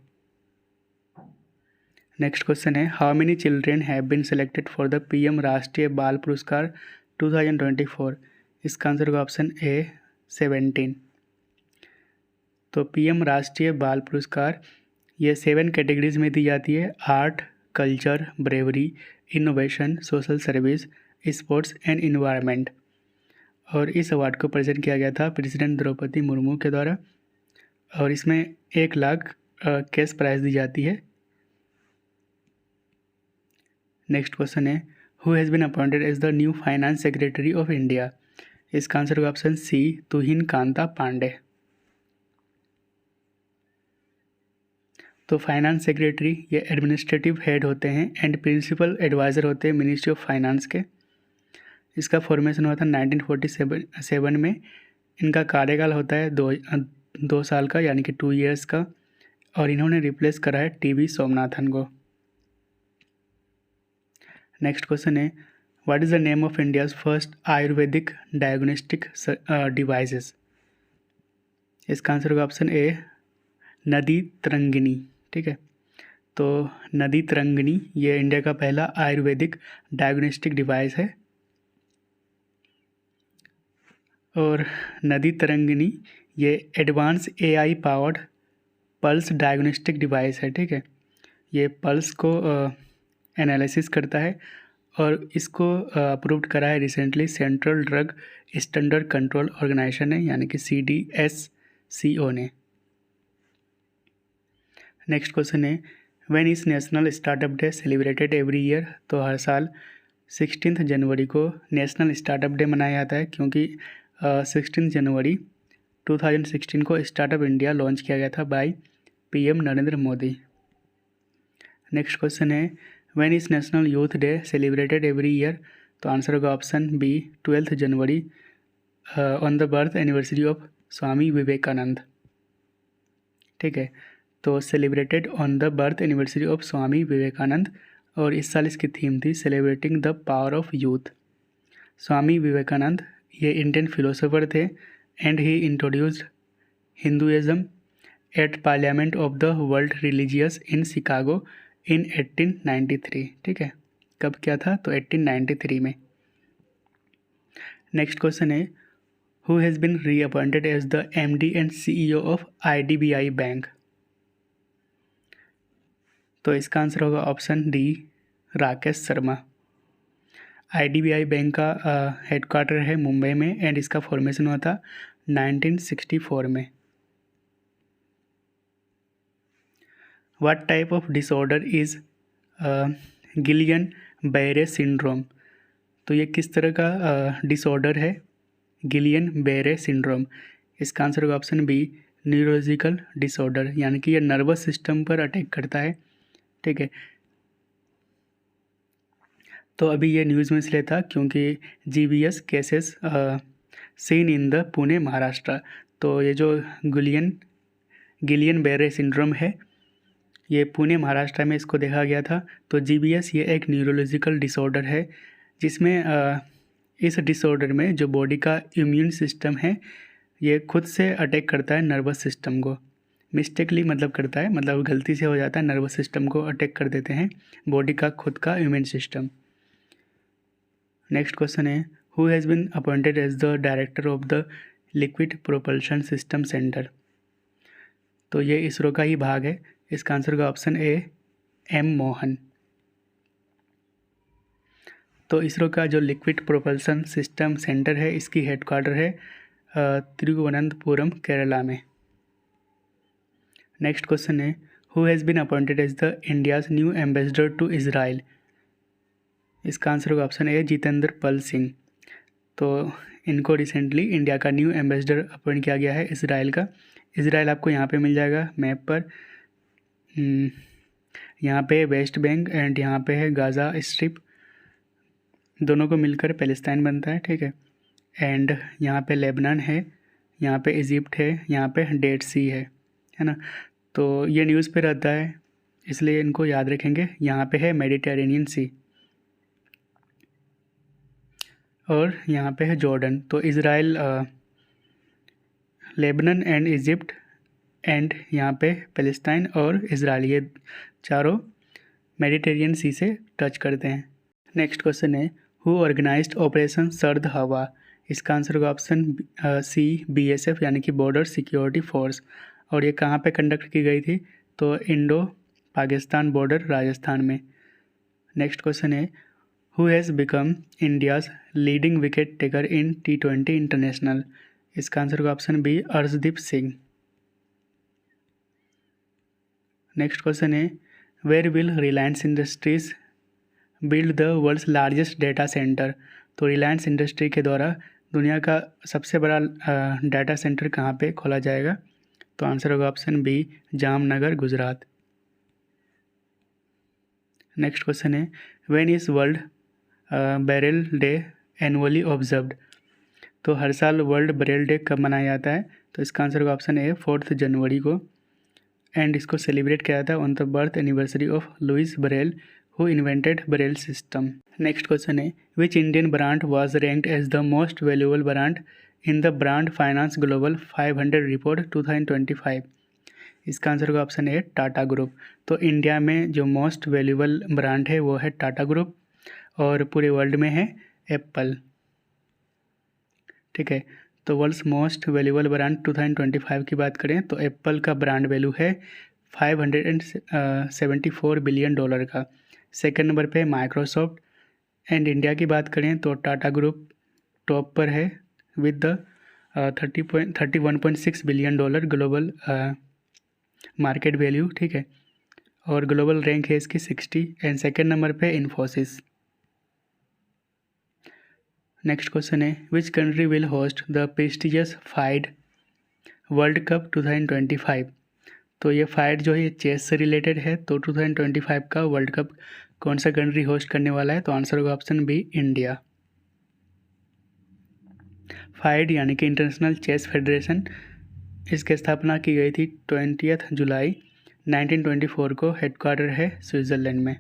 Next question है how many children have been selected for the PM Rashtriya बाल पुरस्कार 2024। इसका आंसर होगा ऑप्शन ए 17। तो PM राष्ट्रीय बाल पुरस्कार ये 7 कैटेगरीज में दी जाती है: art, culture, bravery, innovation, social service, sports and environment. और इस अवार्ड को प्रेजेंट किया गया था प्रेसिडेंट द्रौपदी मुर्मू के द्वारा। और इसमें 1 लाख कैश प्राइज दी जाती है। नेक्स्ट क्वेश्चन है who has been appointed as the new finance secretary of India. इसका आंसर होगा ऑप्शन सी तुहिन कांता पांडे। तो फाइनेंस सेक्रेटरी ये एडमिनिस्ट्रेटिव हेड होते हैं एंड प्रिंसिपल एडवाइज़र होते हैं मिनिस्ट्री ऑफ फाइनेंस के। इसका फॉर्मेशन हुआ था 1947 में। इनका कार्यकाल होता है 2 साल का, यानी कि 2 ईयर्स का। और इन्होंने रिप्लेस करा है TV सोमनाथन को। नेक्स्ट क्वेश्चन है what is the name of India's first Ayurvedic diagnostic devices. इसका आंसर होगा ऑप्शन ए नदी तरंगिणी, ठीक है। तो नदी तरंगिणी ये इंडिया का पहला आयुर्वेदिक डायग्नोस्टिक डिवाइस है। और नदी तरंगिणी ये advance AI powered pulse diagnostic device है, ठीक है। ये पल्स को एनालिसिस करता है और इसको अप्रूव्ड करा है recently central drug standard control organisation ने, यानी कि CDSCO ने। नेक्स्ट क्वेश्चन है when is national startup day celebrated every year. तो हर साल 16 जनवरी को नेशनल स्टार्टअप डे मनाया जाता है, क्योंकि 16 जनवरी 2016 को स्टार्टअप इंडिया लॉन्च किया गया था by PM Narendra Modi. Next question है when is national youth day celebrated every year. तो आंसर होगा option B 12 January on the birth anniversary of Swami Vivekananda, ठीक है। तो celebrated on the birth anniversary of Swami Vivekananda. और इस साल इसकी थीम थी celebrating the power of youth. Swami Vivekananda ये इंडियन फिलोसोफर थे and he introduced Hinduism at parliament of the world religious in Chicago in 1893। ठीक है, कब क्या था? तो 1893 में। नेक्स्ट क्वेश्चन है who has been reappointed as the MD and CEO of IDBI bank. तो इसका आंसर होगा option D, Rakesh Sharma. IDBI bank का हेडक्वार्टर है मुंबई में एंड इसका फॉर्मेशन हुआ था 1964 में। What type of disorder is Gillian बेरे सिंड्रोम। तो ये किस तरह का डिसऑर्डर है? गिलियन बेरे सिंड्रोम। इसका आंसर होगा ऑप्शन बी, न्यूरोलॉजिकल डिसऑर्डर, यानी कि ये नर्वस सिस्टम पर अटैक करता है। ठीक है, तो अभी ये न्यूज़ में इसलिए था क्योंकि GBS cases seen in the Pune Maharashtra. तो ये जो गिलियन बेरे सिंड्रोम है ये पुणे महाराष्ट्र में इसको देखा गया था। तो GBS ये एक न्यूरोलॉजिकल डिसऑर्डर है जिसमें इस डिसऑर्डर में जो बॉडी का इम्यून सिस्टम है ये खुद से अटैक करता है नर्वस सिस्टम को। मिस्टेकली मतलब करता है, मतलब गलती से हो जाता है, नर्वस सिस्टम को अटैक कर देते हैं बॉडी का खुद का इम्यून सिस्टम। नेक्स्ट क्वेश्चन है who has been appointed as the director of the liquid propulsion system centre. तो ये इसरो का ही भाग है। इसका आंसर का ऑप्शन ए, M मोहन। तो इसरो का जो लिक्विड प्रोपल्शन सिस्टम सेंटर है इसकी हेडक्वार्टर है तिरुवनंतपुरम केरला में। नेक्स्ट क्वेश्चन है who has been appointed as the India's new ambassador to Israel. इसका आंसर होगा ऑप्शन ए, जितेंद्र पल सिंह। तो इनको रिसेंटली इंडिया का न्यू एम्बेसडर अपॉइंट किया गया है इसराइल का। इसराइल आपको यहाँ पे मिल जाएगा मैप पर। यहाँ पे वेस्ट बैंक एंड यहाँ पे है गाज़ा स्ट्रिप, दोनों को मिलकर पैलेस्टाइन बनता है। ठीक है, एंड यहाँ पे लेबनान है, यहाँ पे इजिप्ट है, यहाँ पे डेड सी है ना। तो ये न्यूज़ पे रहता है इसलिए इनको याद रखेंगे। यहाँ पे है मेडिटेरेनियन सी और यहाँ पे है जॉर्डन। तो Israel, Lebanon and Egypt and यहाँ पे पैलेस्टाइन और इज़राइल, ये चारों मेडिटेरियन सी से टच करते हैं। नेक्स्ट क्वेश्चन है हु ऑर्गेनाइज्ड ऑपरेशन सर्द हवा। इसका आंसर होगा ऑप्शन सी, BSF यानी कि बॉर्डर सिक्योरिटी फोर्स। और ये कहाँ पे कंडक्ट की गई थी? तो इंडो पाकिस्तान बॉर्डर, राजस्थान में। नेक्स्ट क्वेश्चन है who has become India's leading wicket taker in T20 international. इसका आंसर होगा option B, Arshdeep Singh. Next question है where will Reliance Industries build the world's largest data centre. तो रिलायंस इंडस्ट्री के द्वारा दुनिया का सबसे बड़ा डाटा सेंटर कहाँ पे खोला जाएगा? तो आंसर होगा option B, Jamnagar, Gujarat. Next question है when is world Braille day annually observed. तो हर साल वर्ल्ड बैरल डे कब मनाया जाता है? तो इसका आंसर होगा ऑप्शन ए, 4 जनवरी को। एंड इसको सेलिब्रेट किया जाता है on the birth anniversary of Louis Braille who invented Braille system. Next question है which Indian brand was ranked as the most valuable brand in the brand finance global 500 report 2025। इसका answer होगा option A, Tata group. तो India में जो most valuable brand है वो है Tata group और पूरे वर्ल्ड में है एप्पल। ठीक है, तो वर्ल्ड्स मोस्ट वैल्यूएबल ब्रांड 2025 की बात करें तो एप्पल का ब्रांड वैल्यू है $574 बिलियन का। सेकंड नंबर पे माइक्रोसॉफ्ट। एंड इंडिया की बात करें तो टाटा ग्रुप टॉप पर है with the 31.6 billion global market value. ठीक है, और ग्लोबल रैंक है इसकी 60 एंड सेकंड नंबर पे इन्फोसिस। नेक्स्ट क्वेश्चन है which country will host the prestigious FIDE world cup 2025। तो ये फाइट जो है ये चेस से रिलेटेड है। तो 2025 का वर्ल्ड कप कौन सा कंट्री होस्ट करने वाला है? तो आंसर होगा ऑप्शन बी, इंडिया। फाइड यानी कि इंटरनेशनल चेस फेडरेशन, इसकी स्थापना की गई थी 20 जुलाई 1924 को। हेडक्वार्टर है स्विट्ज़रलैंड में।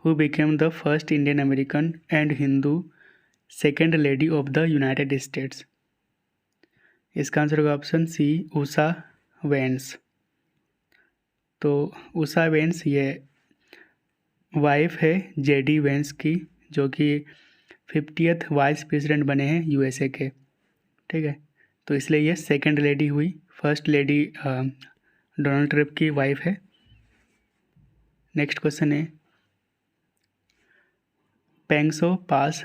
Who became the first Indian American and Hindu second lady of the United States. इसका आंसर होगा ऑप्शन सी उषा वेंस। तो उषा वेंस ये वाइफ है जेडी वेंस की, जो कि 50th वाइस प्रेसिडेंट बने हैं यूएसए के। ठीक है, तो इसलिए ये सेकंड लेडी हुई, फर्स्ट लेडी डोनाल्ड ट्रम्प की वाइफ है। नेक्स्ट क्वेश्चन है Pangsau pass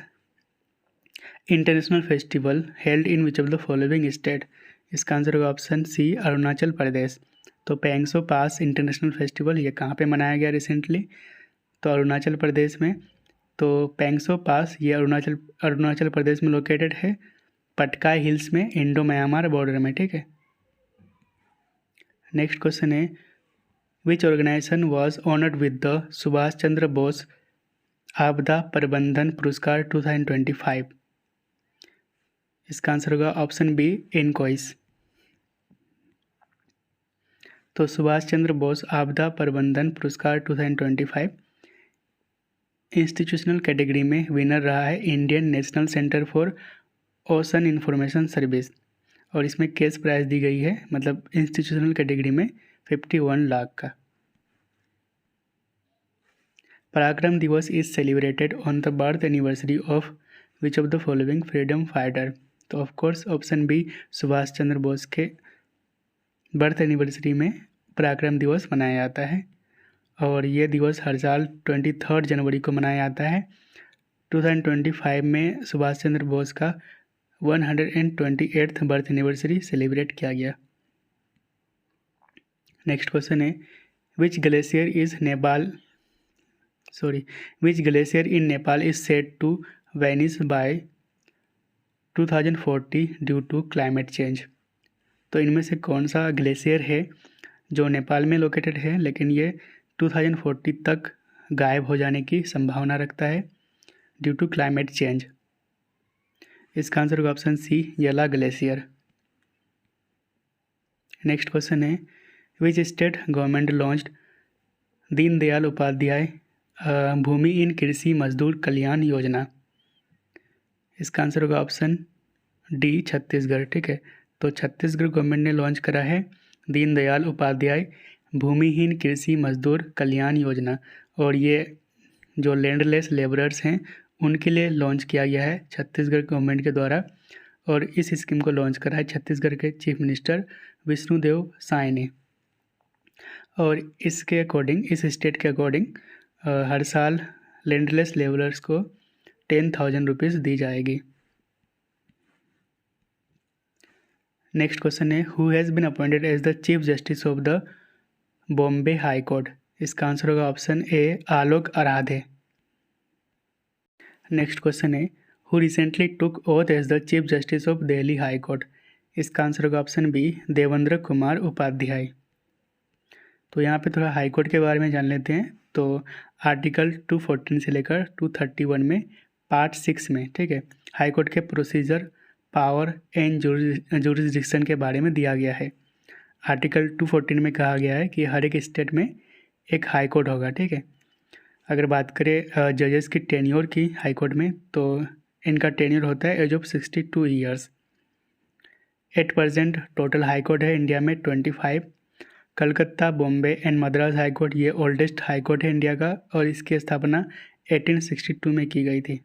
international festival held in which of the following state. इसका आंसर होगा ऑप्शन सी अरुणाचल प्रदेश। तो पेंगसो पास इंटरनेशनल फेस्टिवल ये कहाँ पे मनाया गया रिसेंटली? तो अरुणाचल प्रदेश में। तो पेंगसो पास ये अरुणाचल प्रदेश में लोकेटेड है, पटकाई हिल्स में, इंडो म्यांमार बॉर्डर में। ठीक है, नेक्स्ट क्वेश्चन है which organisation was honoured with the Subhas Chandra Bose Aapda Prabandhan पुरस्कार 2025। इसका आंसर होगा ऑप्शन बी इनकॉइस। तो सुभाष चंद्र बोस आपदा प्रबंधन पुरस्कार 2025 इंस्टीट्यूशनल कैटेगरी में विनर रहा है Indian national centre for ocean information service, और इसमें कैश प्राइज दी गई है, मतलब इंस्टीट्यूशनल कैटेगरी में 51 लाख का। पराक्रम दिवस is celebrated on the birth anniversary of which of the following freedom fighter. तो of course option B Subhash Chandra Bose के बर्थ एनिवर्सरी में पराक्रम दिवस मनाया जाता है, और ये दिवस हर साल 23 जनवरी को मनाया जाता है। 2025 में सुभाष चंद्र बोस का 128th बर्थ एनिवर्सरी सेलिब्रेट किया गया। नेक्स्ट क्वेश्चन है which glacier in Nepal is said to vanish by 2040 due to climate change. तो इनमें से कौन सा ग्लेशियर है जो नेपाल में लोकेटेड है लेकिन ये 2040 तक गायब हो जाने की संभावना रखता है ड्यू टू क्लाइमेट चेंज? इसका आंसर होगा option C Yala glacier. Next question है which state government launched Deendayal Upadhyay भूमि इन कृषि मजदूर कल्याण योजना। इसका आंसर होगा ऑप्शन डी छत्तीसगढ़। ठीक है, तो छत्तीसगढ़ गवर्नमेंट ने लॉन्च करा है दीनदयाल उपाध्याय भूमिहीन कृषि मजदूर कल्याण योजना, और ये जो लैंडलेस लेबरर्स हैं उनके लिए लॉन्च किया गया है छत्तीसगढ़ गवर्नमेंट के द्वारा, और इस स्कीम को लॉन्च करा है छत्तीसगढ़ के चीफ मिनिस्टर विष्णुदेव साय ने। और इसके अकॉर्डिंग, इस स्टेट के अकॉर्डिंग हर साल लैंडलेस लेबरर्स को 10,000 रुपीज़ दी जाएगी। नेक्स्ट क्वेश्चन है who has been appointed as the chief justice of the Bombay high court. इसका आंसर होगा option A Alok Aradhe. Next question है who recently took oath as the chief justice of Delhi high court. इसका answer होगा option B Devendra Kumar Upadhyaya. तो यहाँ पे थोड़ा high court के बारे में जान लेते हैं। तो आर्टिकल 214 से लेकर 231 में पार्ट 6 में, ठीक है, हाई कोर्ट के प्रोसीजर, पावर एंड जुरिस्डिक्शन के बारे में दिया गया है। आर्टिकल 214 में कहा गया है कि हर एक स्टेट में एक हाई कोर्ट होगा। ठीक है, अगर बात करें जजेस की टेन्योर की हाई कोर्ट में, तो इनका टेन्योर होता है age of 62 years. 8% total high court है इंडिया में 25। Calcutta, Bombay and Madras high court ये ओल्डेस्ट हाई कोर्ट है इंडिया का, और इसकी स्थापना 1862 में की गई थी।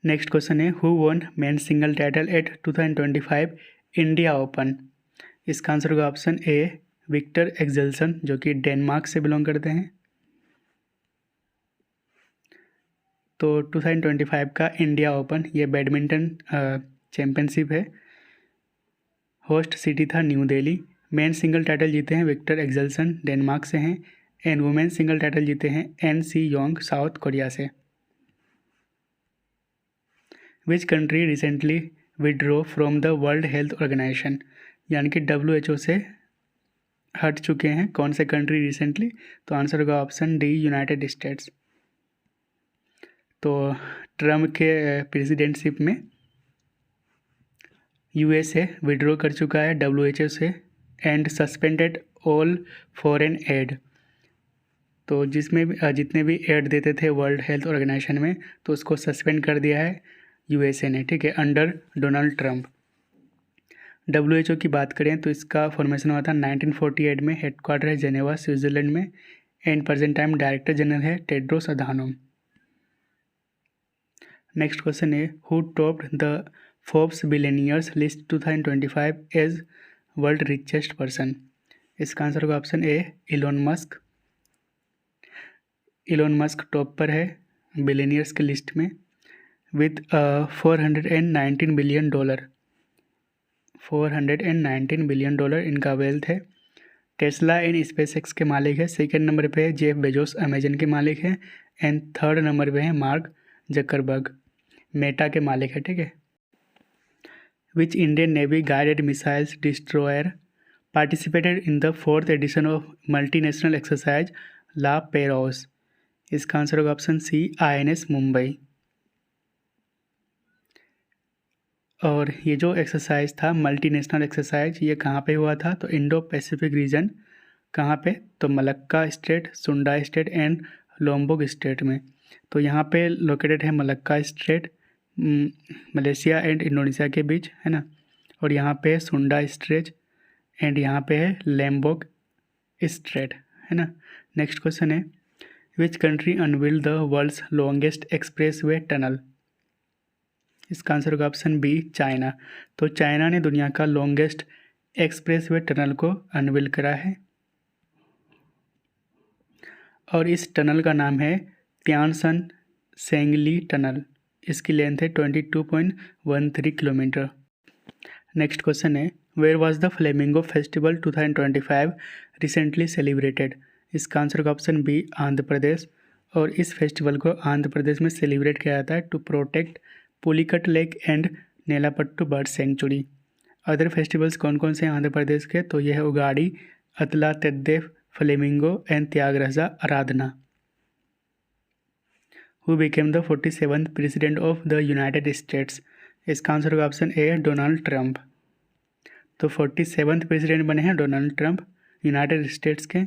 नेक्स्ट क्वेश्चन है who won men single title at 2025 India open. इसका आंसर होगा ऑप्शन ए विक्टर एक्सेल्सन, जो कि डेनमार्क से बिलोंग करते हैं। तो 2025 का इंडिया ओपन ये बैडमिंटन चैम्पियनशिप है। होस्ट सिटी था new Delhi. Main single title जीते हैं विक्टर एक्सेल्सन, डेनमार्क से हैं, एंड वुमेन सिंगल टाइटल जीते हैं An Se Young, South Korea से। Which country recently withdraw from the world health organisation, यानी कि WHO से हट चुके हैं कौन से कंट्री रिसेंटली? तो आंसर होगा ऑप्शन डी यूनाइटेड स्टेट्स। तो ट्रम्प के प्रेसिडेंटशिप में USA विड्रॉ कर चुका है WHO से and suspended all foreign aid. तो जितने भी एड देते थे वर्ल्ड हेल्थ ऑर्गेनाइजेशन में, तो उसको सस्पेंड कर दिया है यूएसए ने, ठीक है, अंडर डोनाल्ड ट्रंप। WHO की बात करें तो इसका फॉर्मेशन हुआ था 1948 में, हेडक्वार्टर है जेनेवा स्विट्ज़रलैंड में, and present time director general है टेड्रोस अधानोम। नेक्स्ट क्वेश्चन है who topped the Forbes billionaires list 2025 as world richest person. इसका आंसर होगा option A Elon Musk. Elon Musk top पर है बिलियनियर्स के list में with $419 billion. $419 billion इनका wealth है। टेस्ला एंड स्पेसएक्स के मालिक है। सेकेंड नंबर पे है जेफ बेजोस अमेजन के मालिक है, एंड थर्ड नंबर पे है मार्क जकरबर्ग मेटा के मालिक है, ठीक है। Which Indian navy guided missiles destroyer participated in the 4th edition of multinational exercise La Perouse. इसका आंसर होगा ऑप्शन सी INS मुंबई। और ये जो एक्सरसाइज था मल्टीनेशनल एक्सरसाइज, ये कहाँ पे हुआ था? तो इंडो पैसिफिक रीजन। कहाँ पे? तो मलक्का स्टेट, सुंडा स्टेट एंड लोम्बोक स्टेट में। तो यहाँ पे लोकेटेड है Malacca state, Malaysia and Indonesia के बीच, है ना। और यहाँ पे है सुंडा स्ट्रेट एंड यहाँ पे है लैम्बोक स्ट्रेट, है ना। नेक्स्ट क्वेश्चन है which country unveiled the world's longest expressway tunnel. इसका आंसर होगा ऑप्शन बी चाइना। तो चाइना ने दुनिया का लॉन्गेस्ट एक्सप्रेसवे टनल को अनवील करा है और इस टनल का नाम है त्यानसन सेंगली टनल। इसकी लेंथ है 22.13 किलोमीटर। नेक्स्ट क्वेश्चन है where was the flamingo festival 2025 recently celebrated. इसका आंसर होगा ऑप्शन बी आंध्र प्रदेश। और इस फेस्टिवल को आंध्र प्रदेश में सेलिब्रेट किया जाता है to protect Pulicat lake and Nelapattu bird sanctuary. Other festivals कौन कौन से हैं आंध्र प्रदेश के? तो यह है Ugadi, Atla Taddi, flamingo and Thyagaraja Aradhana. Who became the 47th president of the United States. इसका आंसर होगा ऑप्शन ए डोनाल्ड ट्रंप। तो 47th प्रेसिडेंट बने हैं डोनाल्ड ट्रंप यूनाइटेड स्टेट्स के,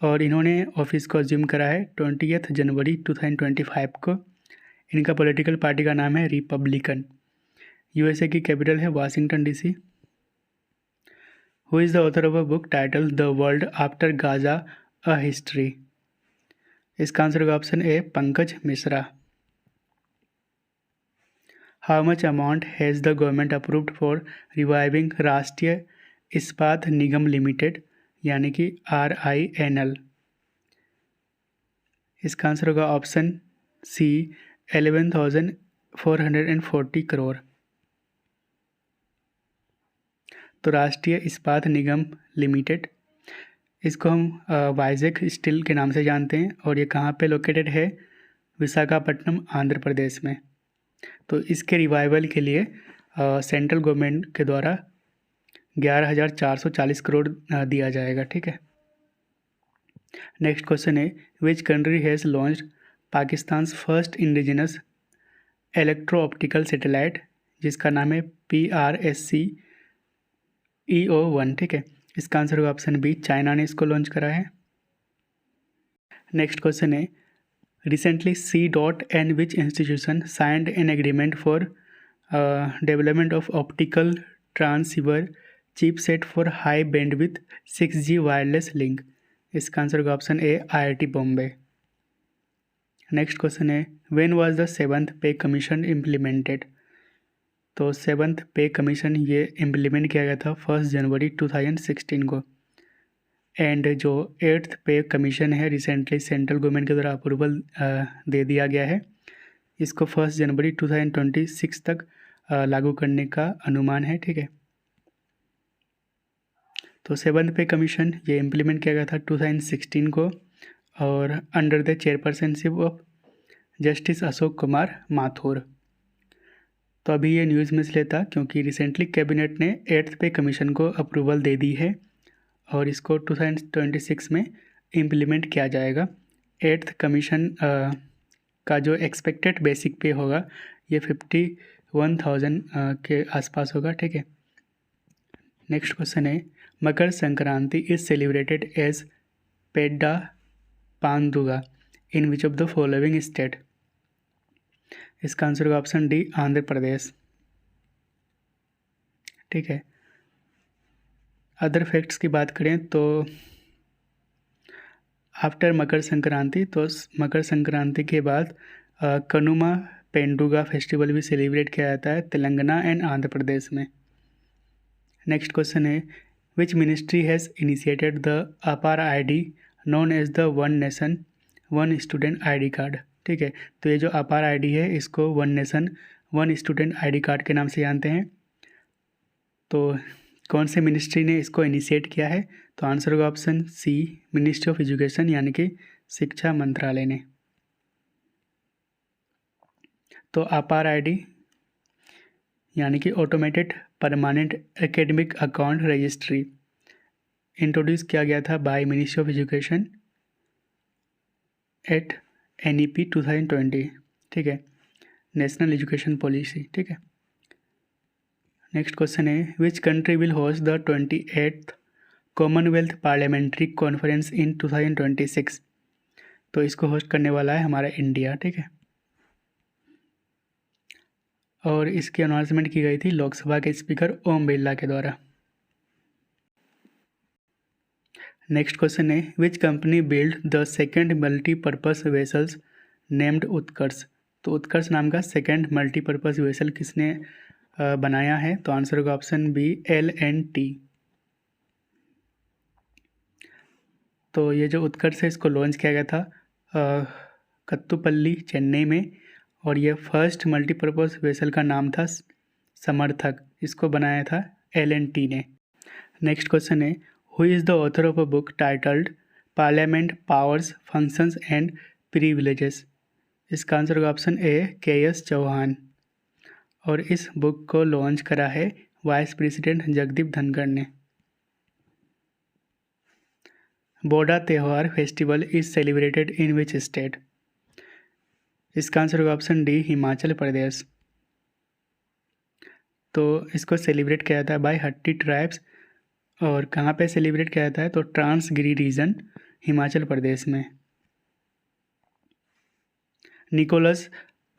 और इन्होंने ऑफिस को अज्यूम करा है 20 जनवरी 2025 को। इनका पॉलिटिकल पार्टी का नाम है रिपब्लिकन। यूएसए की कैपिटल है Washington DC। Who is the author of a book title the world after Gaza a history. इसका आंसर होगा option A Pankaj Mishra. How much amount has the government approved for reviving राष्ट्रीय इस्पात निगम limited, यानी कि RINL। इसका answer होगा option सी 11,440 करोड़। तो राष्ट्रीय इस्पात निगम लिमिटेड, इसको हम वाइजेक स्टील के नाम से जानते हैं, और ये कहाँ पे लोकेटेड है? विशाखापट्टनम आंध्र प्रदेश में। तो इसके रिवाइवल के लिए सेंट्रल गवर्नमेंट के द्वारा 11,440 करोड़ दिया जाएगा, ठीक है। नेक्स्ट क्वेश्चन है which country has launched Pakistan first indigenous electro optical satellite, जिसका नाम है PRSC-EO1, ठीक है। इसका आंसर होगा ऑप्शन बी चाइना ने इसको लॉन्च करा है। नेक्स्ट क्वेश्चन है recently C.N which institution signed an agreement for development of optical transceiver chipset for high bandwidth 6G wireless link. इसका आंसर होगा ऑप्शन ए IIT बॉम्बे। नेक्स्ट क्वेश्चन है when was the 7th पे commission implemented. तो 7th पे commission ये implement किया गया था 1 जनवरी 2016 को। एंड जो 8th पे कमीशन है रिसेंटली सेंट्रल गवर्नमेंट के द्वारा अप्रूवल दे दिया गया है। इसको 1 जनवरी 2026 तक लागू करने का अनुमान है, ठीक है। तो 7th पे कमीशन ये इम्प्लीमेंट किया गया था 2016 को, और under the chairpersonship of justice Ashok Kumar Mathur. तो अभी ये न्यूज़ में इसलिए था क्योंकि रिसेंटली कैबिनेट ने 8th पे कमीशन को अप्रूवल दे दी है और इसको 2026 में इम्प्लीमेंट किया जाएगा। 8th कमीशन का जो एक्सपेक्टेड बेसिक पे होगा ये 51,000 के आसपास होगा, ठीक है। नेक्स्ट क्वेश्चन है Makar Sankranti is celebrated as Pedda Panduga in which of the following state. इसका आंसर होगा ऑप्शन डी, आंध्र प्रदेश। ठीक है, अदर फैक्ट्स की बात करें तो आफ्टर मकर संक्रांति, तो मकर संक्रांति के बाद कनुमा पेंडुगा फेस्टिवल भी सेलिब्रेट किया जाता है तेलंगाना एंड आंध्र प्रदेश में। नेक्स्ट क्वेश्चन है, which ministry has initiated the Apaar ID known as the one nation one student ID card. ठीक है, तो ये जो अपार आईडी है इसको one nation one student ID card के नाम से जानते हैं। तो कौन से मिनिस्ट्री ने इसको इनिशिएट किया है? तो आंसर होगा option C, ministry of education यानी कि शिक्षा मंत्रालय ने। तो अपार आईडी यानी कि automated permanent academic account registry introduce किया गया था by ministry of education at NEP 2020। ठीक है, नेशनल एजुकेशन पॉलिसी। ठीक है, नेक्स्ट क्वेश्चन है, which country will host the 28th Commonwealth parliamentary conference in 2026। तो इसको होस्ट करने वाला है हमारा इंडिया। ठीक है, और इसकी अनाउंसमेंट की गई थी लोकसभा के स्पीकर ओम बिरला के द्वारा। नेक्स्ट क्वेश्चन है, which company build the second multipurpose vessels named Utkarsh. तो उत्कर्ष नाम का सेकेंड मल्टीपर्पज वेसल किसने बनाया है? तो आंसर होगा ऑप्शन बी, L&T। तो ये जो उत्कर्ष है इसको लॉन्च किया गया था कत्तुपल्ली, चेन्नई में, और ये फर्स्ट मल्टीपर्पज वेसल का नाम था समर्थक। इसको बनाया था L&T ने। नेक्स्ट क्वेश्चन है, who is the author of a book titled parliament powers functions and privileges. इसका आंसर होगा ऑप्शन ए, KS चौहान। और इस बुक को लॉन्च करा है वाइस प्रेसिडेंट जगदीप धनखड़ ने। बोडा त्यौहार festival is celebrated in which state. इसका आंसर होगा ऑप्शन डी, हिमाचल प्रदेश। तो इसको सेलिब्रेट किया जाता है बाय हट्टी ट्राइब्स, और कहाँ पे सेलिब्रेट किया जाता है? तो ट्रांसगिरी रीजन, हिमाचल प्रदेश में। Nicolas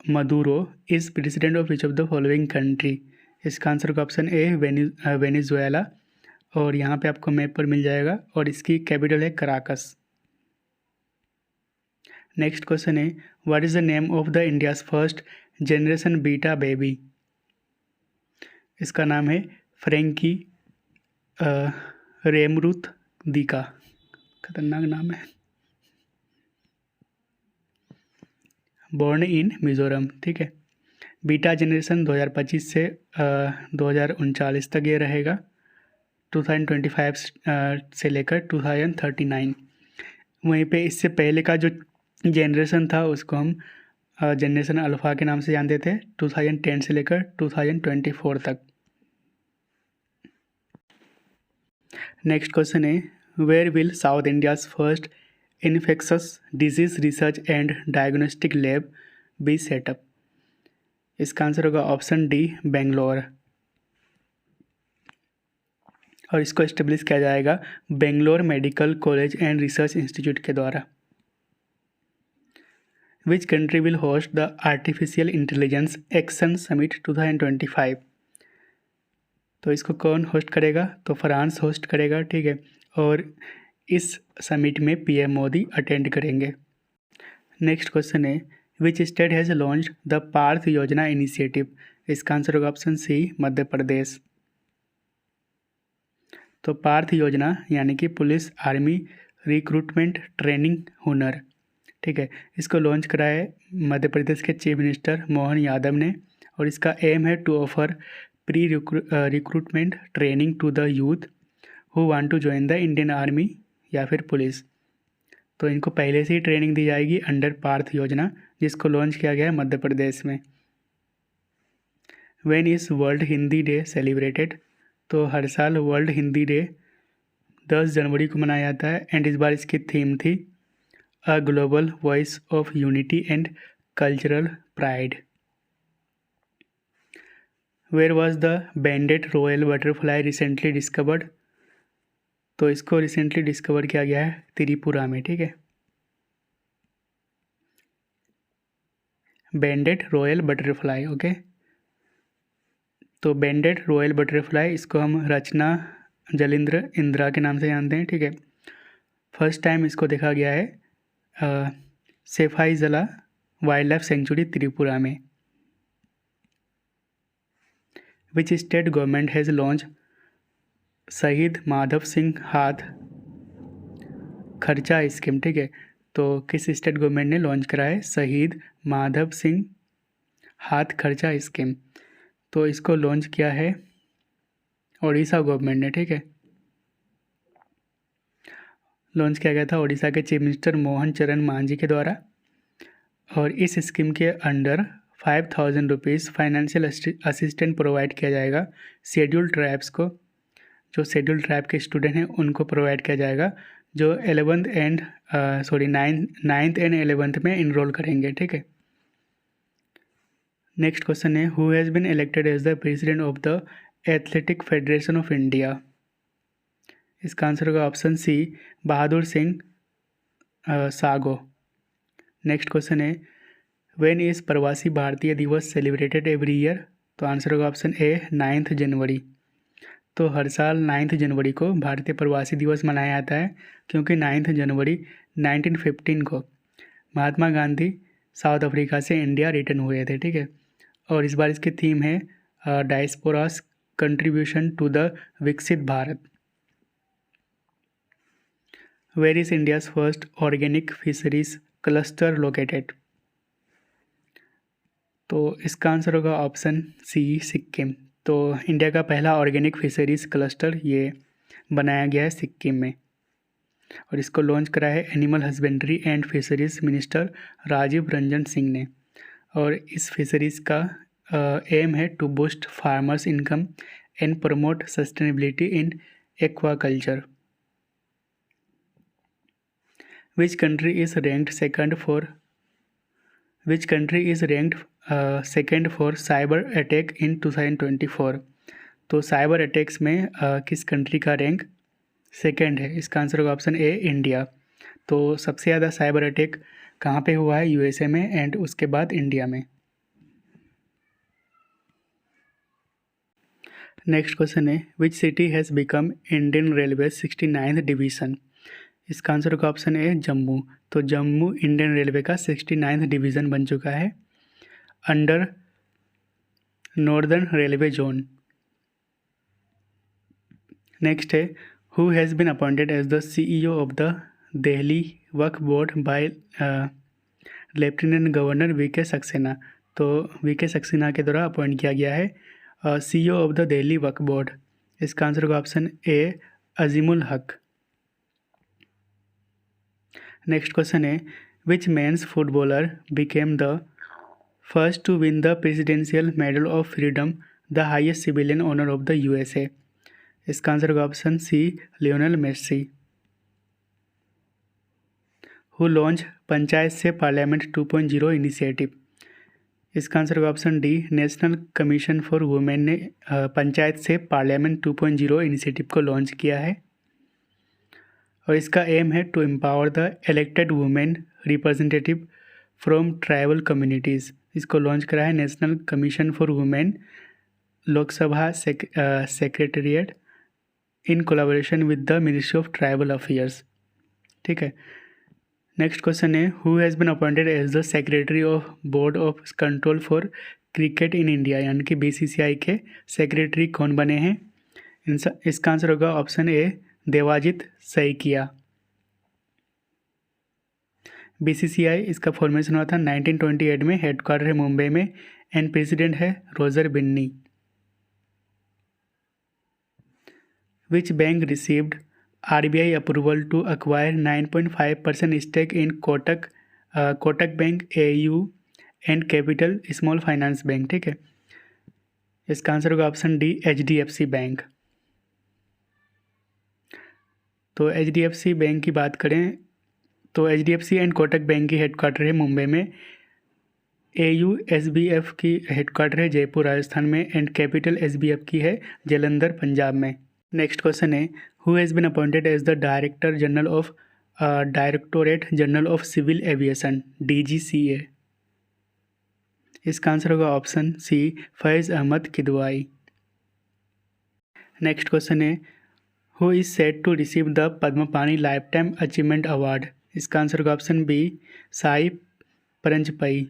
Maduro is president of which of the following country. इसका आंसर होगा ऑप्शन ए, वेनेजुएला, और यहाँ पे आपको मैप पर मिल जाएगा, और इसकी कैपिटल है कराकस। नेक्स्ट क्वेश्चन है, what is the name of the India's first generation beta baby. इसका नाम है फ्रेंकी रेमरुथ दीका। खतरनाक नाम है। Born in Mizoram. ठीक है, बीटा जनरेशन 2025 से 2039 तक ये रहेगा, 2025 से लेकर 2039। वहीं पे इससे पहले का जो जनरेशन था उसको हम जनरेशन अल्फ़ा के नाम से जानते थे, 2010 से लेकर 2024 तक। नेक्स्ट क्वेश्चन है, where will South India's first infectious disease research and diagnostic lab be setup. इसका आंसर होगा ऑप्शन डी, बेंगलोर। और इसको इस्टेब्लिश किया जाएगा Bangalore medical college and research institute के द्वारा। Which country will host the artificial intelligence action summit 2025। तो इसको कौन होस्ट करेगा? तो फ्रांस होस्ट करेगा। ठीक है, और इस समिट में PM मोदी अटेंड करेंगे। नेक्स्ट क्वेश्चन है, which state has launch the Partha योजना इनिशिएटिव। इसका आंसर होगा ऑप्शन सी, मध्य प्रदेश। तो पार्थ योजना यानी कि पुलिस आर्मी रिक्रूटमेंट ट्रेनिंग हुनर। ठीक है, इसको लॉन्च करा है मध्य प्रदेश के चीफ मिनिस्टर मोहन यादव ने, और इसका एम है to offer pre recruitment training to the youth who want to join the Indian army या फिर पुलिस। तो इनको पहले से ही ट्रेनिंग दी जाएगी अंडर पार्थ योजना, जिसको लॉन्च किया गया है मध्य प्रदेश में। When is world Hindi day celebrated. तो हर साल वर्ल्ड हिंदी डे 10 जनवरी को मनाया जाता है, एंड इस बार इसकी थीम थी a global voice of unity and cultural pride. Where was the banded royal butterfly recently discovered. तो इसको रिसेंटली डिस्कवर किया गया है त्रिपुरा में। ठीक है, बैंडेड रॉयल बटरफ्लाई। ओके, तो बैंडेड रॉयल बटरफ्लाई इसको हम रचना जलिंद्र इंदिरा के नाम से जानते हैं। ठीक है, फर्स्ट टाइम इसको देखा गया है सेफाई जला वाइल्ड लाइफ सेंचुरी त्रिपुरा में। विच स्टेट गवर्नमेंट हैज़ लॉन्च शहीद माधव सिंह हाथ खर्चा स्कीम। ठीक है, तो किस स्टेट गवर्नमेंट ने लॉन्च करा है शहीद माधव सिंह हाथ खर्चा स्कीम? तो इसको लॉन्च किया है ओडिशा गवर्नमेंट ने। ठीक है, लॉन्च किया गया था ओडिशा के चीफ मिनिस्टर मोहन चरण मांझी के द्वारा, और इस स्कीम के under 5,000 rupees financial assistant provide किया जाएगा शेड्यूल्ड ट्राइब्स को। जो शेड्यूल्ड ट्राइब के स्टूडेंट हैं उनको प्रोवाइड किया जाएगा, जो 9th एंड 11th में इनरोल करेंगे। ठीक है, नेक्स्ट क्वेश्चन है who has been elected as the president of the athletic federation of India? इसका आंसर होगा option C Bahadur Singh Sagoo. Next question है when is Pravasi Bharatiya Divas celebrated every year? तो आंसर होगा ऑप्शन ए 9 जनवरी। तो हर साल 9 जनवरी को भारतीय प्रवासी दिवस मनाया जाता है, क्योंकि 9 जनवरी 1915 को महात्मा गांधी साउथ अफ्रीका से इंडिया रिटर्न हुए थे। ठीक है, और इस बार इसकी थीम है डायस्पोरास contribution to the Viksit Bharat. Where is India's first organic fisheries cluster located? तो इसका आंसर होगा ऑप्शन सी सिक्किम। तो इंडिया का पहला ऑर्गेनिक फिशरीज क्लस्टर ये बनाया गया है सिक्किम में, और इसको लॉन्च करा है animal husbandry and fisheries minister Rajiv Ranjan Singh ने। और इस फिशरीज़ का एम है to boost farmers income and promote sustainability in aquaculture. Which country is ranked second for cyber attack in 2024? तो साइबर अटैक्स में किस कंट्री का रैंक सेकेंड है? इसका आंसर होगा ऑप्शन ए इंडिया। तो सबसे ज़्यादा साइबर अटैक कहाँ पे हुआ है? यूएसए में, एंड उसके बाद इंडिया में। नेक्स्ट क्वेश्चन है which city has become Indian railway 69th division? इसका आंसर होगा ऑप्शन ए जम्मू। तो जम्मू इंडियन रेलवे का 69th डिवीज़न बन चुका है under northern railway zone. Next है who has been appointed as the CEO of the Delhi Waqf board by lieutenant governor VK Saxena? तो VK Saxena के द्वारा अपॉइंट किया गया है CEO of the Delhi Waqf board. इसका आंसर होगा option A Azimul Haque. Next question है which men's footballer became the first to win the presidential medal of freedom the highest civilian honour of the USA? इसका answer होगा option C Lionel Messi. Who launch Panchayat से parliament 2.0 initiative? इसका answer होगा option D national commission for women ने पंचायत से parliament 2.0 initiative को launch किया है, और इसका एम है to empower the elected women representative from tribal communities. इसको लॉन्च करा है national commission for women Lok Sabha secretariat in collaboration with the ministry of tribal affairs. ठीक है, नेक्स्ट क्वेश्चन है who has been appointed as the secretary of board of control for cricket in India? यानी कि BCCI के secretary कौन बने हैं? इसका आंसर होगा option A Devajit Saikia. BCCI इसका फॉर्मेशन हुआ था 1928 में, हेडक्वार्टर है मुंबई में, एंड प्रेसिडेंट है Roger Binny. Which bank received RBI approval to acquire 9.5% stake in Kotak bank, AU and capital small finance bank? ठीक है, इसका आंसर होगा ऑप्शन डी HDFC बैंक। तो HDFC बैंक की बात करें तो HDFC एंड कोटक बैंक की हेडक्वार्टर है मुंबई में, AU SBF की हेडक्वार्टर है जयपुर राजस्थान में, एंड कैपिटल SBF की है जालंधर पंजाब में। नेक्स्ट क्वेश्चन है who has been appointed as the director general of directorate general of civil aviation DGCA? इसका आंसर होगा option C, Faiz Ahmed Kidwai. Next question है, who is set to receive the Padmapani lifetime achievement award. इसका answer होगा option B, Sai Paranjpye.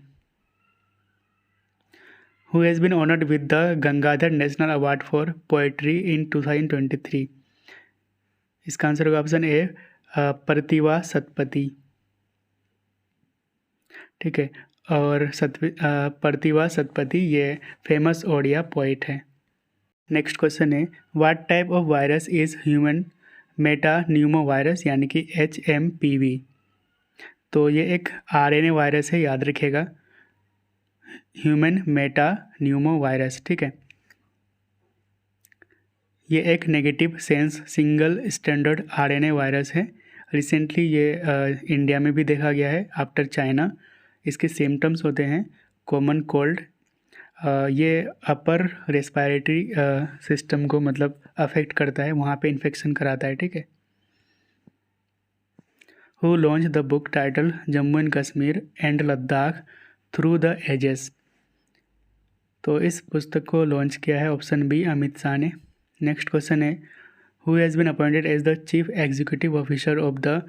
Who has been honoured with the Gangadhar national award for poetry in 2023। इसका answer होगा option ए, प्रतिभा सतपथी। ठीक है, और प्रतिभा सतपथी ये famous Odia poet है। नेक्स्ट क्वेश्चन है, what type of virus is human metapneumovirus यानी कि HMPV। तो ये एक RNA वायरस है, याद रखिएगा, ह्यूमन मेटान्यूमो वायरस। ठीक है, ये एक negative sense single standard RNA virus है। रिसेंटली ये इंडिया में भी देखा गया है आफ्टर चाइना। इसके सिम्टम्स होते हैं कॉमन कोल्ड, ये अपर रेस्पिरेटरी सिस्टम को मतलब अफेक्ट करता है, वहाँ पे इन्फेक्शन कराता है। ठीक है, who launch the book title Jammu and Kashmir and Ladakh through the ages. तो इस पुस्तक को लॉन्च किया है ऑप्शन बी, अमित शाह ने। नेक्स्ट क्वेश्चन है, who has been appointed as the chief executive officer of the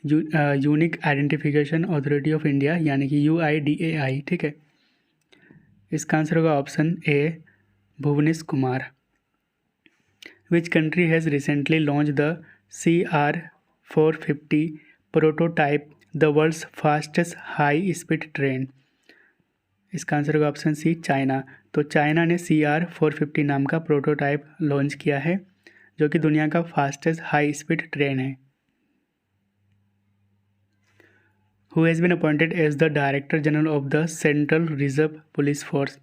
unique identification authority of India यानी कि UIDAI। ठीक है, इसका आंसर होगा option A, Bhuvnesh Kumar. Which country has recently launch the CR450 prototype, the world's fastest high speed train. इसका answer होगा option C, China. तो China ने CR450 नाम का प्रोटोटाइप लॉन्च किया है, जो कि दुनिया का फास्टेस्ट हाई स्पीड ट्रेन है। Who has been appointed as the director general of the central reserve police force.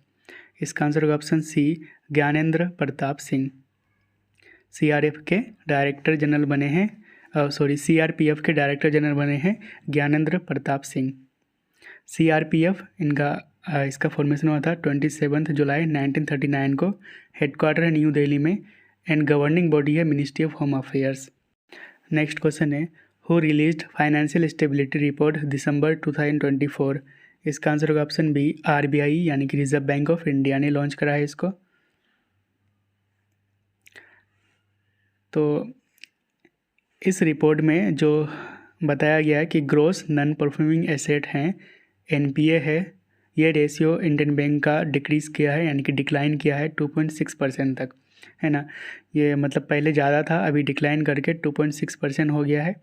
इसका आंसर होगा option C, Gyanendra Pratap Singh. CRF के डायरेक्टर जनरल बने हैं, CRPF के डायरेक्टर जनरल बने हैं ज्ञानेंद्र प्रताप सिंह। CRPF इसका फॉर्मेशन हुआ था 27 जुलाई 1939 को। हेडक्वार्टर है न्यू दिल्ली में एंड गवर्निंग बॉडी है ministry of home affairs. Next question है, who released financial stability report December 2024। इसका आंसर होगा ऑप्शन बी, RBI यानी कि रिजर्व बैंक ऑफ इंडिया ने लॉन्च करा है इसको। तो इस रिपोर्ट में जो बताया गया है कि ग्रॉस नॉन परफॉर्मिंग एसेट हैं, NPA है, ये रेशियो इंडियन बैंक का डिक्रीज़ किया है यानी कि डिक्लाइन किया है 2.6% तक, है ना। ये मतलब पहले ज़्यादा था, अभी डिक्लाइन करके 2.6% हो गया है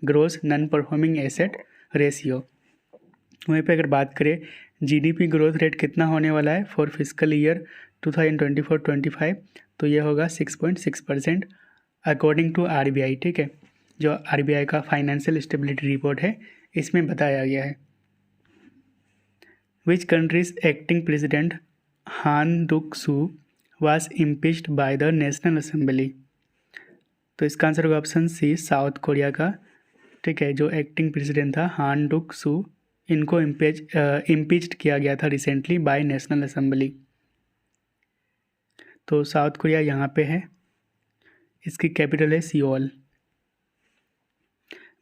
gross non performing asset ratio. वहीं पे अगर बात करें GDP ग्रोथ रेट कितना होने वाला है फॉर फिजिकल ईयर 2024-25, तो ये होगा 6.6% अकॉर्डिंग टू RBI। ठीक है, जो RBI का फाइनेंशियल स्टेबिलिटी रिपोर्ट है इसमें बताया गया है। Which countries acting president Han Duck Soo was impeached by the national assembly. तो इसका आंसर होगा ऑप्शन सी, साउथ कोरिया का। ठीक है, जो एक्टिंग प्रेसिडेंट था हान डुक सू, इनको इम्पीच्ड किया गया था रिसेंटली बाय नेशनल असेंबली। तो साउथ कोरिया यहाँ पे है, इसकी कैपिटल है Seoul.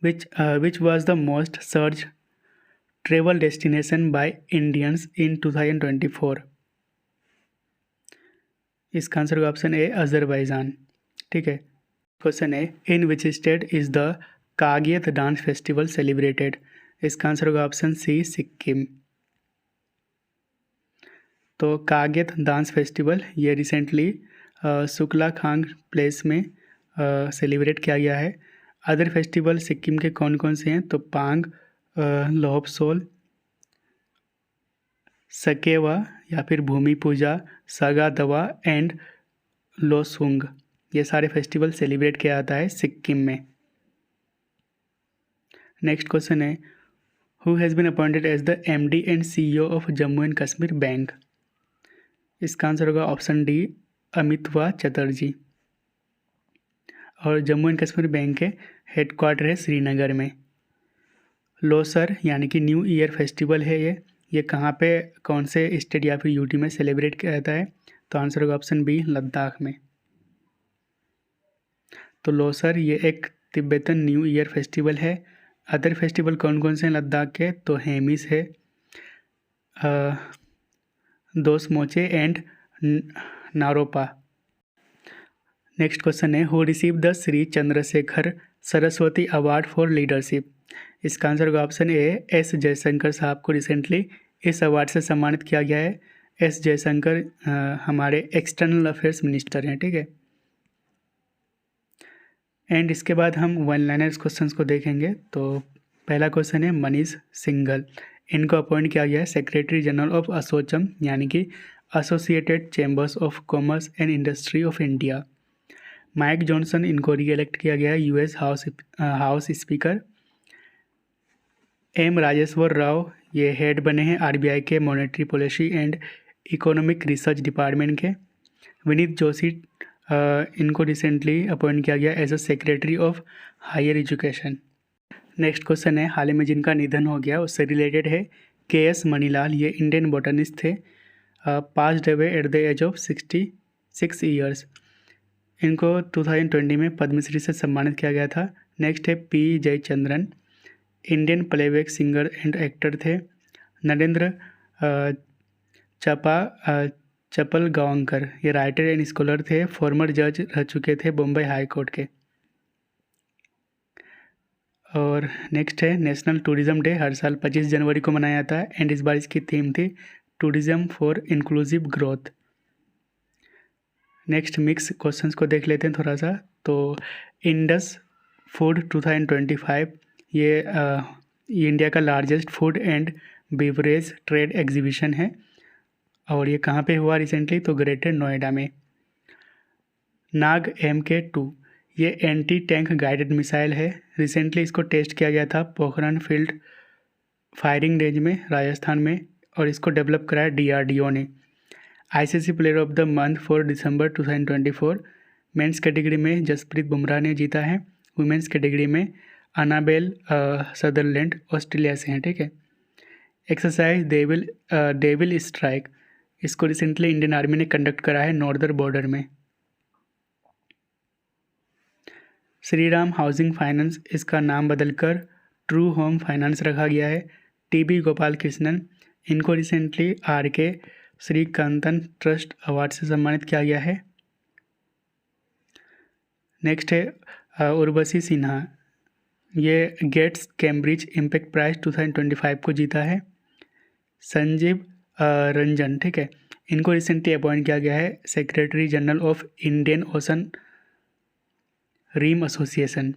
Which was the most search travel destination by Indians in 2024। इसका आंसर होगा ऑप्शन ए, अजरबैजान। ठीक है, क्वेश्चन है, in which state is the Kagyed dance festival celebrated. इसका आंसर होगा ऑप्शन सी, सिक्किम। तो काग्यत डांस फेस्टिवल ये रिसेंटली शुक्ला खांग प्लेस में सेलिब्रेट किया गया है। अदर फेस्टिवल सिक्किम के कौन कौन से हैं, तो पांग, लोहपसोल, सकेवा या फिर भूमि पूजा, सगा दवा एंड लोसुंग, ये सारे फेस्टिवल सेलिब्रेट किया जाता है सिक्किम में। नेक्स्ट क्वेश्चन है, who has been appointed as the MD and CEO of Jammu and Kashmir bank. इसका आंसर होगा ऑप्शन डी, अमितवा चटर्जी। और जम्मू एंड कश्मीर बैंक के हेडक्वार्टर है श्रीनगर में। लोसर यानी कि न्यू ईयर फेस्टिवल है ये कहाँ पे, कौन से स्टेट या फिर UT में सेलिब्रेट किया जाता है, तो आंसर होगा ऑप्शन बी, लद्दाख में। तो लोसर ये एक तिब्बतन न्यू ईयर फेस्टिवल है। अदर फेस्टिवल कौन कौन से हैं लद्दाख के, तो हेमिस है, दोस मोचे एंड नारोपा। नेक्स्ट क्वेश्चन है who receive the Shri Chandrashekhar Saraswati award for leadership. इसका आंसर होगा ऑप्शन ए एस जयशंकर साहब को रिसेंटली इस अवार्ड से सम्मानित किया गया है। एस जयशंकर हमारे एक्सटर्नल अफेयर्स मिनिस्टर हैं, ठीक है। एंड इसके बाद हम वन लाइनर्स क्वेश्चंस को देखेंगे। तो पहला क्वेश्चन है मनीष सिंघल, इनको अपॉइंट किया गया है सेक्रेटरी जनरल ऑफ असोचम यानी कि associated chambers of commerce and industry of India. Mike Johnson, इनको री इलेक्ट किया गया है US house speaker. M Rajeshwar Rao, ये हेड बने हैं आरबीआई के monetary policy and economic research department के। विनीत जोशी, इनको रिसेंटली अपॉइंट किया गया as a secretary of higher education. Next question है हाल ही में जिनका निधन हो गया उससे रिलेटेड है के एस मणिलाल, ये इंडियन बोटनिस्ट थे, passed away at the age of 66 years. इनको 2020 में पद्मश्री से सम्मानित किया गया था। नेक्स्ट है P Jayachandran, Indian playback singer and actor थे। नरेंद्र चपलगांवकर, ये राइटर एंड स्कॉलर थे, फॉर्मर जज रह चुके थे बम्बई हाई कोर्ट के। और नेक्स्ट है नेशनल टूरिज़्म डे, हर साल 25 जनवरी को मनाया जाता है एंड इस बार इसकी थीम थी tourism for inclusive growth. Next mix questions को देख लेते हैं थोड़ा सा। तो इंडस फूड 2025 ये इंडिया का largest food and beverage trade exhibition है और ये कहाँ पे हुआ रिसेंटली, तो ग्रेटर नोएडा में। नाग MK2, ये एंटी टैंक गाइडेड मिसाइल है, रिसेंटली इसको टेस्ट किया गया था पोखरण फील्ड फायरिंग रेंज में राजस्थान में और इसको डेवलप कराया DRDO ने। ICC player of the month for December 2024 men's category में जसप्रीत बुमराह ने जीता है, वुमेंस कैटेगरी में अनाबेल सदरलैंड ऑस्ट्रेलिया से हैं, ठीक है। एक्सरसाइज डेविल स्ट्राइक, इसको रिसेंटली इंडियन आर्मी ने कंडक्ट करा है नॉर्दर्न बॉर्डर में। श्री राम हाउसिंग फाइनेंस, इसका नाम बदलकर ट्रू होम फाइनेंस रखा गया है। TB गोपाल कृष्णन, इनको recently RK Srikantan trust award से सम्मानित किया गया है। नेक्स्ट है उर्वशी सिन्हा, ये गेट्स कैम्ब्रिज इम्पैक्ट प्राइज 2025 को जीता है। संजीव रंजन, ठीक है, इनको रिसेंटली अपॉइंट किया गया है secretary general of Indian ocean rim association.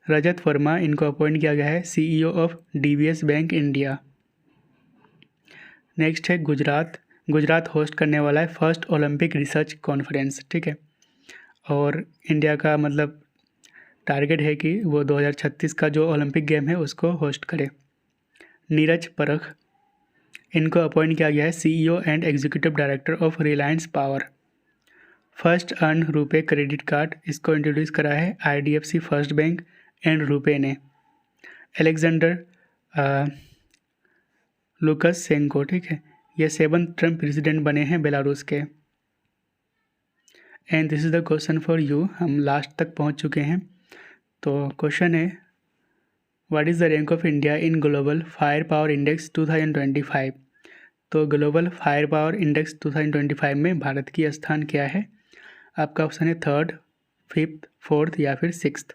Rajat Verma, इनको अपॉइंट किया गया है CEO of DBS bank India. Next है गुजरात होस्ट करने वाला है फर्स्ट ओलंपिक रिसर्च कॉन्फ्रेंस, ठीक है, और इंडिया का मतलब टारगेट है कि वो 2036 का जो ओलंपिक गेम है उसको होस्ट करे। नीरज परख, इनको अपॉइंट किया गया है CEO and executive director of Reliance power. First earn RuPay credit card, इसको इंट्रोड्यूस करा है IDFC first bank and RuPay ने। अलेक्जेंडर लुकाशेंको, ठीक है, ये 7th टर्म प्रेसिडेंट बने हैं बेलारूस के। And this is the question for you, हम लास्ट तक पहुंच चुके हैं। तो क्वेश्चन है what is the rank of India in global fire power index 2025। तो ग्लोबल फायर पावर इंडेक्स 2025 में भारत की स्थान क्या है? आपका ऑप्शन है 3rd, 5th, 4th या फिर 6th।